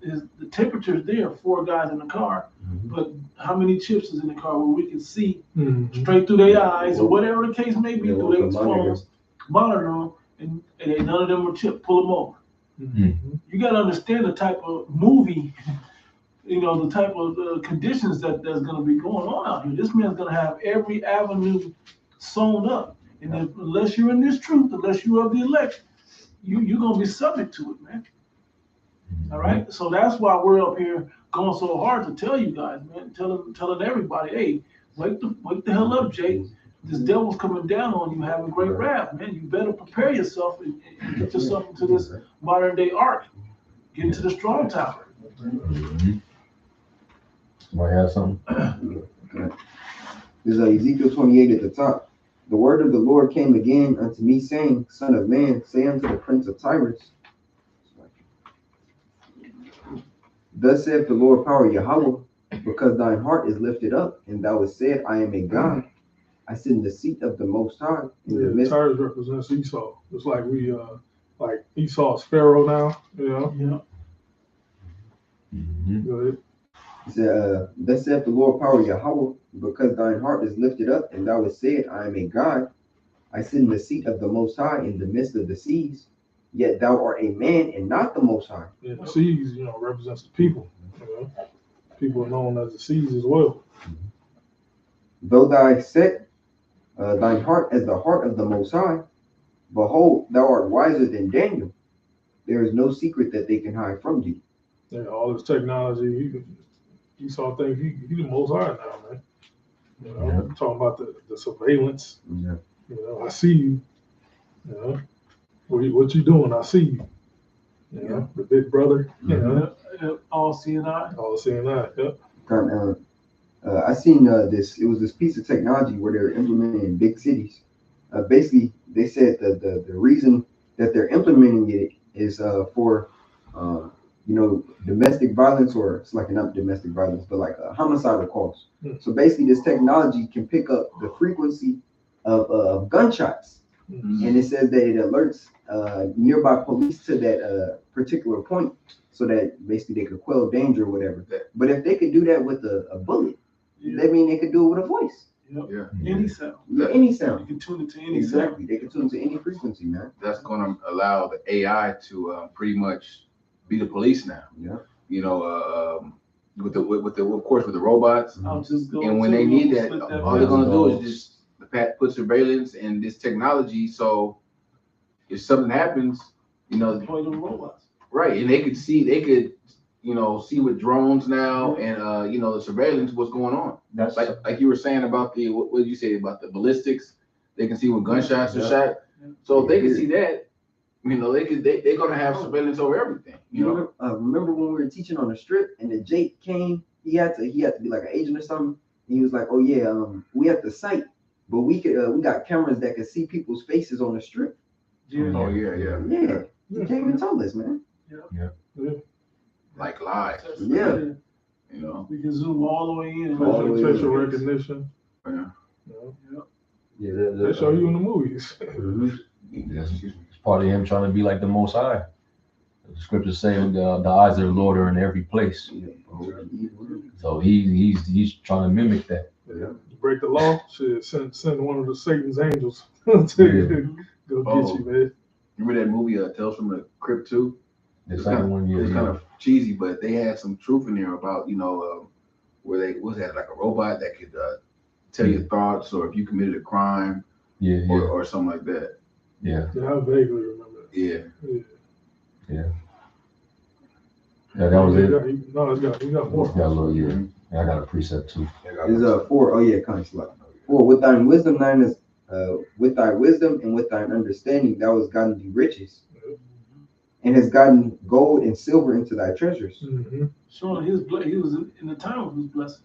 is the temperature's there. 4 guys in the car, but how many chips is in the car where we can see Mhm. straight through their eyes or whatever the case may be Yeah, through with their the monitor. phones, monitor them, and ain't none of them are chipped. Pull them over. Mhm. You gotta understand the type of movie, you know, the type of conditions that's gonna be going on out here. This man's gonna have every avenue sewn up, and unless you're in this truth, unless you're of the elect, you're gonna be subject to it, man. All right, so that's why we're up here going so hard to tell you guys, man, telling everybody, hey, wake the hell up, Jake. This devil's coming down on you, having great wrath, man. You better prepare yourself and get yourself into this modern day ark. Get into the strong tower. Mhm. Somebody have something? There's Ezekiel 28 at the top. The word of the Lord came again unto me, saying, Son of man, say unto the prince of tyrants, Thus saith the Lord power Yahweh, because thine heart is lifted up, and thou hast said, I am a God. I sit in the seat of the Most High. In the Yeah, midst tires represents Esau. It's like like Esau's Pharaoh now, you know? Yeah. Mhm. Go ahead. He said, Thus saith the Lord power Yahweh, because thine heart is lifted up, and thou hast said, I am a God. I sit in the seat of the Most High in the midst of the seas. Yet thou art a man and not the Most High. Yeah, the seas, you know, represents the people. You know? People are known as the seas as well. Though thou set thine heart as the heart of the Most High, behold, thou art wiser than Daniel. There is no secret that they can hide from thee. Yeah, all this technology, Esau thinks he the most high now, man. You know, Yeah. I'm talking about the surveillance. Yeah. You know, I see you. You know, what you doing? I see you. You know, the big brother. You know, All seeing eye. all seeing that. Yep. I seen this. It was this piece of technology where they're implementing in big cities. Basically, they said the reason that they're implementing it is for domestic violence, or it's like not domestic violence, but like homicidal calls. So basically, this technology can pick up the frequency of gunshots, and it says that it alerts nearby police to that particular point, so that basically they could quell danger or whatever. But if they could do that with a bullet, that mean they could do it with a voice. Yep. Yeah. Any sound. Yeah, any You sound. can tune it to any Exactly. They can tune to any frequency, man. That's going to allow the AI to pretty much be the police now. Yeah. You know, with the of course with the robots. sound. I'll just go. And when to they it, need that, split all they're gonna do Those. is just put surveillance and this technology. So if something happens, you know, Deploy the robots. right, and they could see with drones now, and the surveillance, what's going on. That's Like you were saying about the what did you say about the ballistics? They can see when gunshots are Yeah. shot. So if they can see that, they're gonna have surveillance over everything. You know, Remember when we were teaching on the strip and the Jake came? He had to be like an agent or something. And he was like, "Oh yeah, we at the site, but we got cameras that can see people's faces on the strip." Yeah. oh yeah. Yeah, he came and told us, man. like live, Yeah. you know. We can zoom all the way in. All the way in. Facial recognition. Yeah. You know, Yeah, they show you in the movies. Mhm. It's part of him trying to be like the Most High. The scriptures say the eyes of the Lord are in every place. So he's trying to mimic that. Break the law, shit, send one of the Satan's angels to go get you, man. Remember that movie Tales from the Crypt 2? The second one, It was yeah. kind of cheesy, but they had some truth in there about, where they was that like a robot that could tell your thoughts or if you committed a crime Yeah, or something like that. yeah. Yeah, I vaguely remember that. Yeah. Yeah, that was it. You got more. Got a little, yeah. I got a precept too. Is 4. Oh yeah, kind of slow. 4. With thine wisdom, with thy wisdom and with thine understanding, thou hast gotten thee riches, and has gotten gold and silver into thy treasures. Mm-hmm. Showing he was in the time of his blessing.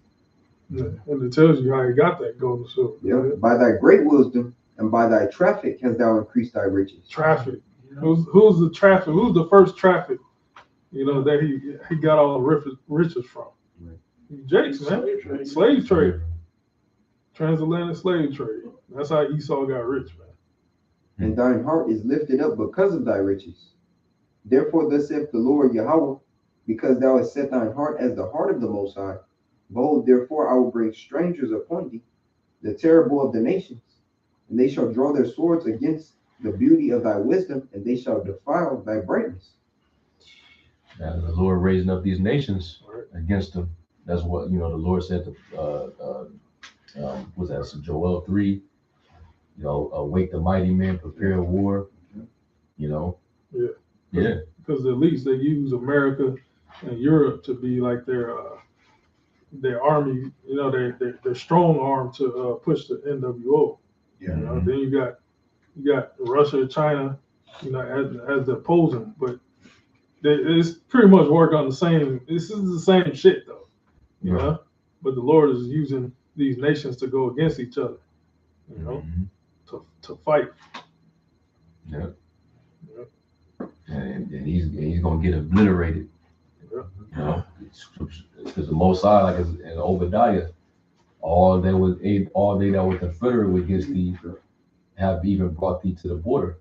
And it tells you how he got that gold and silver. Yeah. By thy great wisdom and by thy traffic hast thou increased thy riches. Traffic. Who's the traffic? Who's the first traffic? That he got all the riches from. Right. Jake's, man. Slave trade. Transatlantic slave trade. That's how Esau got rich, man. And thine heart is lifted up because of thy riches. Therefore, thus saith the Lord Yahweh, because thou hast set thine heart as the heart of the Most High. Behold, therefore I will bring strangers upon thee, the terrible of the nations, and they shall draw their swords against the beauty of thy wisdom, and they shall defile thy brightness. And the Lord raising up these nations against them. That's what, the Lord said to, was that so Joel 3, awake the mighty men, prepare a war, Yeah. Yeah. Because at least they use America and Europe to be like their army, their strong arm to push the NWO. Yeah. Then you got Russia, China, as the opposing, but it's pretty much work on the same. This is the same shit though, But the Lord is using these nations to go against each other, to fight. Yeah. And he's gonna get obliterated. Because the Most High, like in Obadiah, all they that were confederate against thee have even brought thee to the border.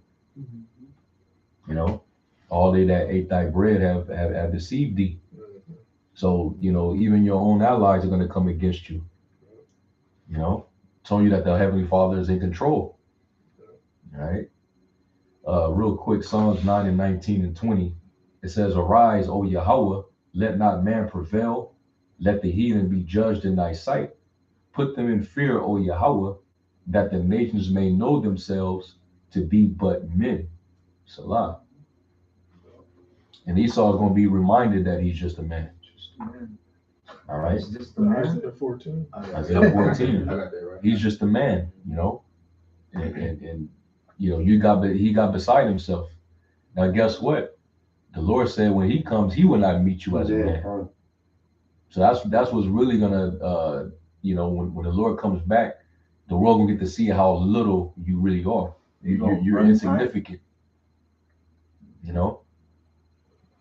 All they that ate thy bread have deceived thee. So even your own allies are gonna come against you. Telling you that the Heavenly Father is in control. All right. Real quick, Psalms 9 and 19 and 20. It says, "Arise, O Yahweh, let not man prevail. Let the heathen be judged in thy sight. Put them in fear, O Yahweh, that the nations may know themselves to be but men." Salah. And Esau is going to be reminded that he's just a man. All right. Isaiah 14. Isaiah 14. I got that right. He's just a man, and he got beside himself. Now, guess what? The Lord said when he comes, he will not meet you as a man. So that's what's really gonna, when the Lord comes back, the world will get to see how little you really are. You're insignificant.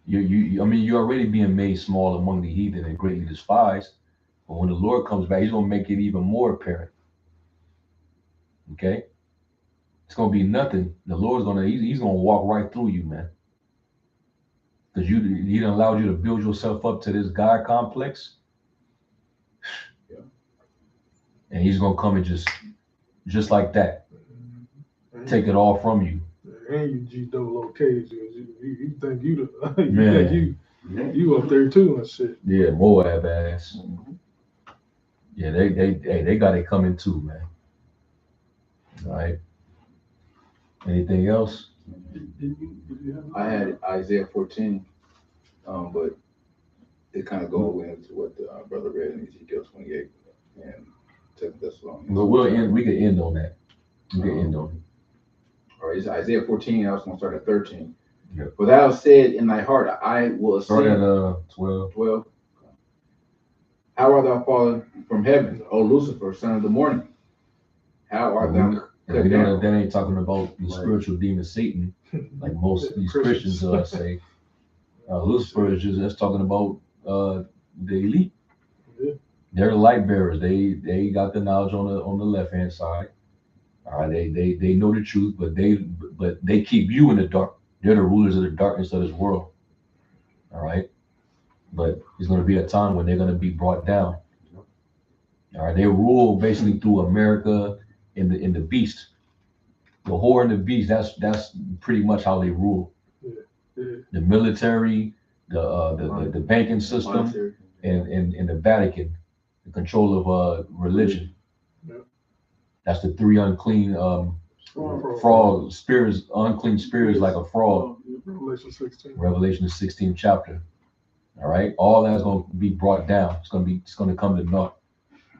You're already being made small among the heathen and greatly despised. But when the Lord comes back, he's gonna make it even more apparent. Okay? It's gonna be nothing. The Lord's he's gonna walk right through you, man. Because he done allowed you to build yourself up to this God complex. Yeah. And he's gonna come and just like that, take it all from you. And you G-double-O-Ks, you think you up there too and shit. Yeah, Moab ass. Yeah, they got it coming too, man. All right. Anything else? I had Isaiah 14, but it kind of goes into what the brother read in Ezekiel 28 and 2 Thessalonians. But we can end on that. We can end on it. All right, it's Isaiah 14. I was going to start at 13. Yeah. For thou said in thy heart, I will Start ascend. at 12. 12. How art thou fallen from heaven, O Lucifer, son of the morning? How art thou And we know that ain't talking about the spiritual demon Satan, like most of these Christians say. Lucifer is just, that's talking about the elite. Yeah. They're the light bearers. They got the knowledge on the left hand side. All right, they know the truth, but they keep you in the dark. They're the rulers of the darkness of this world. All right, but there's going to be a time when they're going to be brought down. All right, they rule basically through America in the beast, the whore and the beast. That's pretty much how they rule. Yeah. The military, the banking system, and the Vatican, the control of religion. Yeah. That's the three unclean frog spirits, unclean spirits like a frog. Revelation 16. Revelation the 16th chapter. All right, all that's going to be brought down. It's going to come to naught.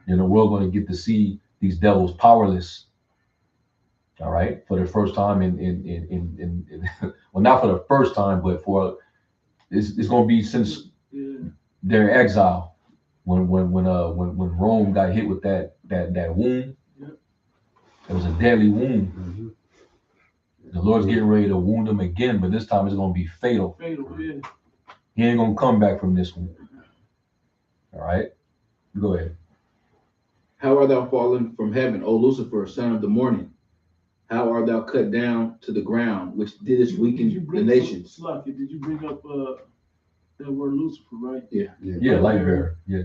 And the world going to get to see these devils powerless. All right, for the first time in well, not for the first time, but for it's going to be since their exile. When Rome got hit with that wound, it was a deadly wound. Mm-hmm. The Lord's getting ready to wound them again, but this time it's going to be fatal. Fatal, yeah. He ain't going to come back from this one. All right, go ahead. How art thou fallen from heaven, O Lucifer, son of the morning? How art thou cut down to the ground, which didst weaken the nations? Slocky, did you bring up that word Lucifer, right? Yeah, light bearer. Yeah.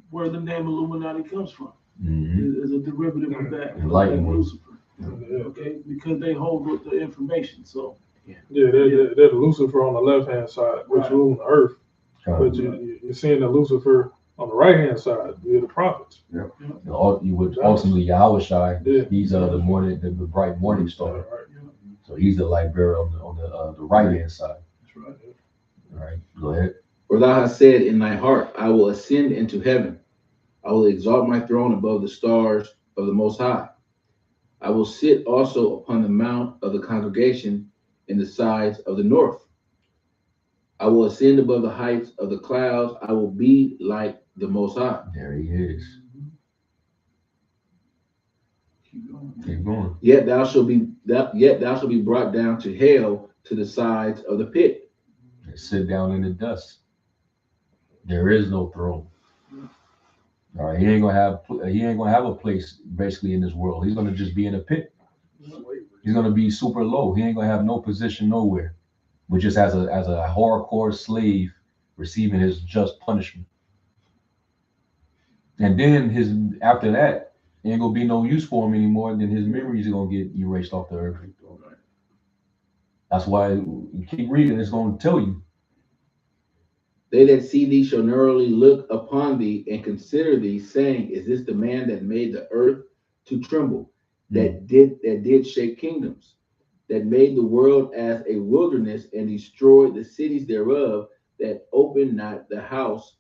Where the name Illuminati comes from Mm-hmm. is a derivative of that. Enlightenment. Lucifer. Yeah. Okay, because they hold the information. So They're the Lucifer on the left hand side, which Right. rule the earth. But you're seeing the Lucifer on the right hand side, you're the prophets. You would ultimately Yahushai. Yeah. He's the morning, the bright morning star. Right. So he's the light bearer on the right hand side. that's right. All right, go ahead. For thou hast said in thy heart, I will ascend into heaven. I will exalt my throne above the stars of the Most High. I will sit also upon the mount of the congregation in the sides of the north. I will ascend above the heights of the clouds. I will be like the Most High. There he is. Keep going. Yet thou shalt be brought down to hell, to the sides of the pit. And sit down in the dust. There is no throne. All right, he ain't gonna have a place basically in this world. He's gonna just be in a pit. He's gonna be super low. He ain't gonna have no position nowhere, but just as a hardcore slave receiving his just punishment. And then after that, ain't gonna be no use for him anymore. Then his memories are gonna get erased off the earth. That's why you keep reading. It's gonna tell you. They that see thee shall narrowly look upon thee and consider thee, saying, Is this the man that made the earth to tremble, that did shake kingdoms, that made the world as a wilderness and destroyed the cities thereof, that opened not the house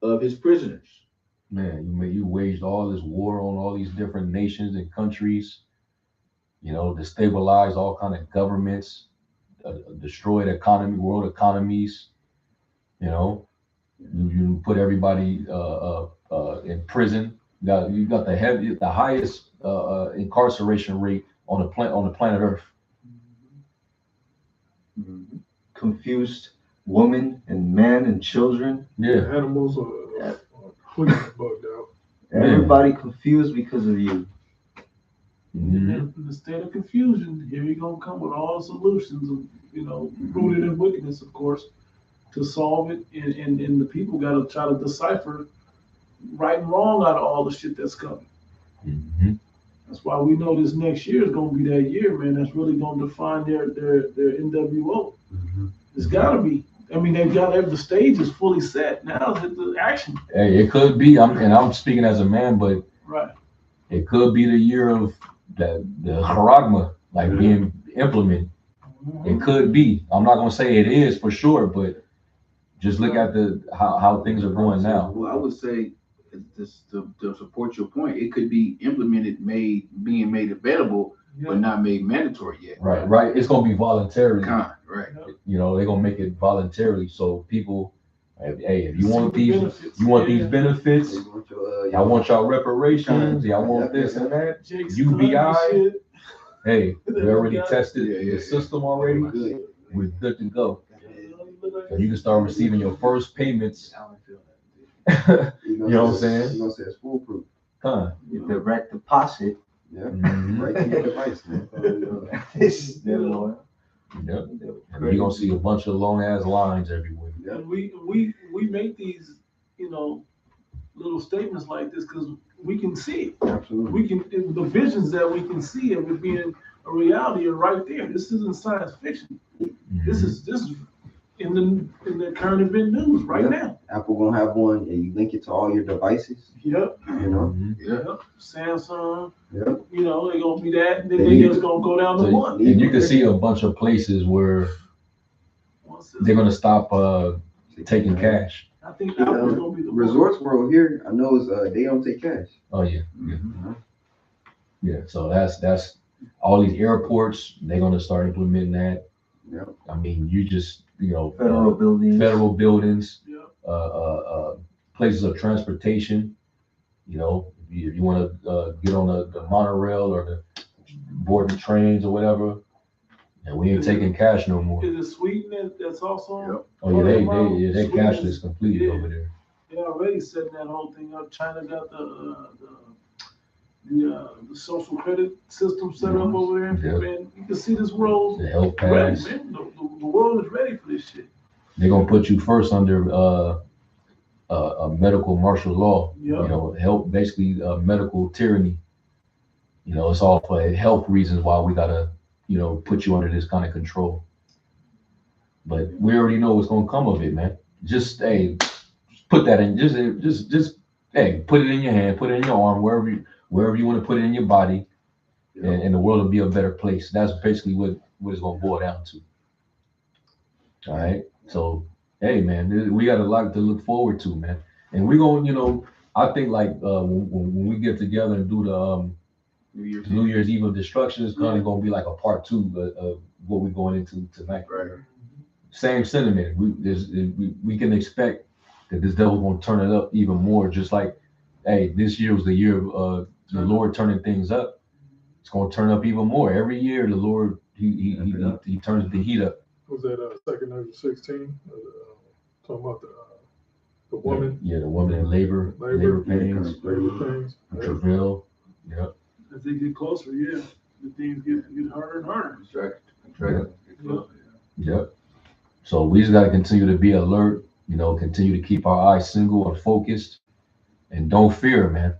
of his prisoners? Man, you waged all this war on all these different nations and countries, destabilize all kind of governments, destroyed world economies. You put everybody in prison. You got the highest incarceration rate on the planet Earth. Confused women and men and children. Yeah. Animals are completely bugged out. Everybody confused because of you. Mm-hmm. And in the state of confusion, here you're gonna come with all solutions of, rooted in wickedness, of course, to solve it. And the people gotta try to decipher right and wrong out of all the shit that's coming. Mm-hmm. That's why we know this next year is gonna be that year, man. That's really gonna define their NWO. Mm-hmm. It's gotta be. I mean, the stage is fully set. Now it's the action. Hey, it could be. I'm speaking as a man, but Right. it could be the year of the charagma being implemented. It could be. I'm not gonna say it is for sure, but just look at how things are going now. Well, I would say, just to support your point, it could be implemented, being made available, but not made mandatory yet. Right. It's gonna be voluntary. Right. They're gonna make it voluntarily, so people, hey, if you want these benefits, y'all want y'all reparations, y'all want this and that, Jake's UBI. Hey, we already Yeah. tested the system already. We're good to go. Look So you can start receiving your first payments. You You know what I'm saying? You're gonna say it's foolproof. Huh. Direct deposit. Yeah. Mhm. Right to your device, man. This, that one. Yep. And you're gonna see a bunch of long ass lines everywhere. Yep. And we make these, you know, little statements like this because we can see it. Absolutely. We can, the visions that we can see of it being a reality are right there. This isn't science fiction. This is in the current event news right Yep. now. Apple gonna have one, and you link it to all your devices. Yep. You know. Mhm. Yep. Samsung. Yep. You know, they're gonna be that, and then They they need just gonna go down to So- one. And you can see a bunch of places where they're gonna stop taking cash. I think Apple's gonna be the one. Resorts World here, I know is they don't take cash. Oh yeah, yeah, Mhm. yeah. So that's all these airports. They're gonna start implementing that. Yep. I mean, you just Federal buildings. federal buildings, Yeah. places of transportation. You know, if you want to get on the monorail or the board the trains or whatever, and we ain't taking cash no more. Is it Sweden that's also? Yep. Oh yeah, they Sweden cashless completely yeah. over there. They're already setting that whole thing up. China got the social credit system set up over there. Yep. Man, you can see this world The health ready, pass. man. The world is ready for this shit. They're gonna put you first under a medical martial law. Yeah. You know, help basically medical tyranny. You know, it's all for health reasons why we gotta put you under this kind of control. But we already know what's gonna come of it, man. Just put that in. Just put it in your hand, put it in your arm, wherever you want to put it in your body, and the world will be a better place. That's basically what it's gonna boil down to. All right. So, hey, man, we got a lot to look forward to, man. And we're going, I think like when we get together and do the New Year's Eve of Destruction, it's kind of going to be like a part 2 of what we're going into tonight. Right. Same sentiment. We can expect that this devil's going to turn it up even more. Just like, hey, this year was the year of the Lord turning things up. It's going to turn up even more. Every year, the Lord he turns the heat up. Was that 2nd Ezra 16? Talking about the woman. Yeah, the woman in labor pains, Things. travail. Yeah. As they get closer, yeah, the things get harder and harder. Yep. So we just got to continue to be alert, continue to keep our eyes single and focused, and don't fear, man.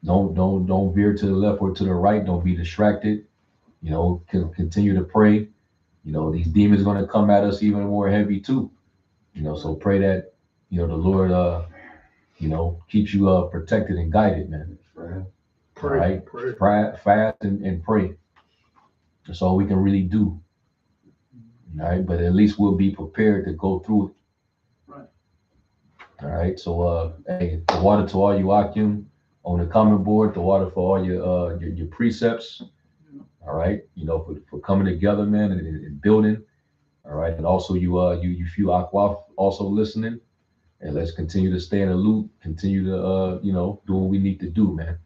Don't veer to the left or to the right. Don't be distracted. Continue to pray. These demons are going to come at us even more heavy too. So pray that, the Lord, keeps you protected and guided, man. Right. Pray. Pray, fast and pray. That's all we can really do. All right, but at least we'll be prepared to go through it. Right. All right, so hey, the water to all you Akim on the comment board, the water for all your precepts. All right, for coming together, man, and building. All right, and also you few Aqua also listening, and let's continue to stay in the loop, continue to do what we need to do, man.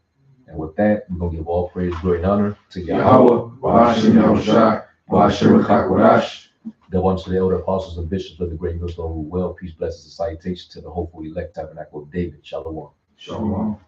And with that, we're gonna give all praise, glory, and honor to Yahweh, Ba'ashim Yahushua, Ba'ashim Chakurash. the ones to the elder apostles and bishops of the great millstone, well, peace, blessings, and salutations to the hopeful elect tabernacle of David. Shalom. Shalom.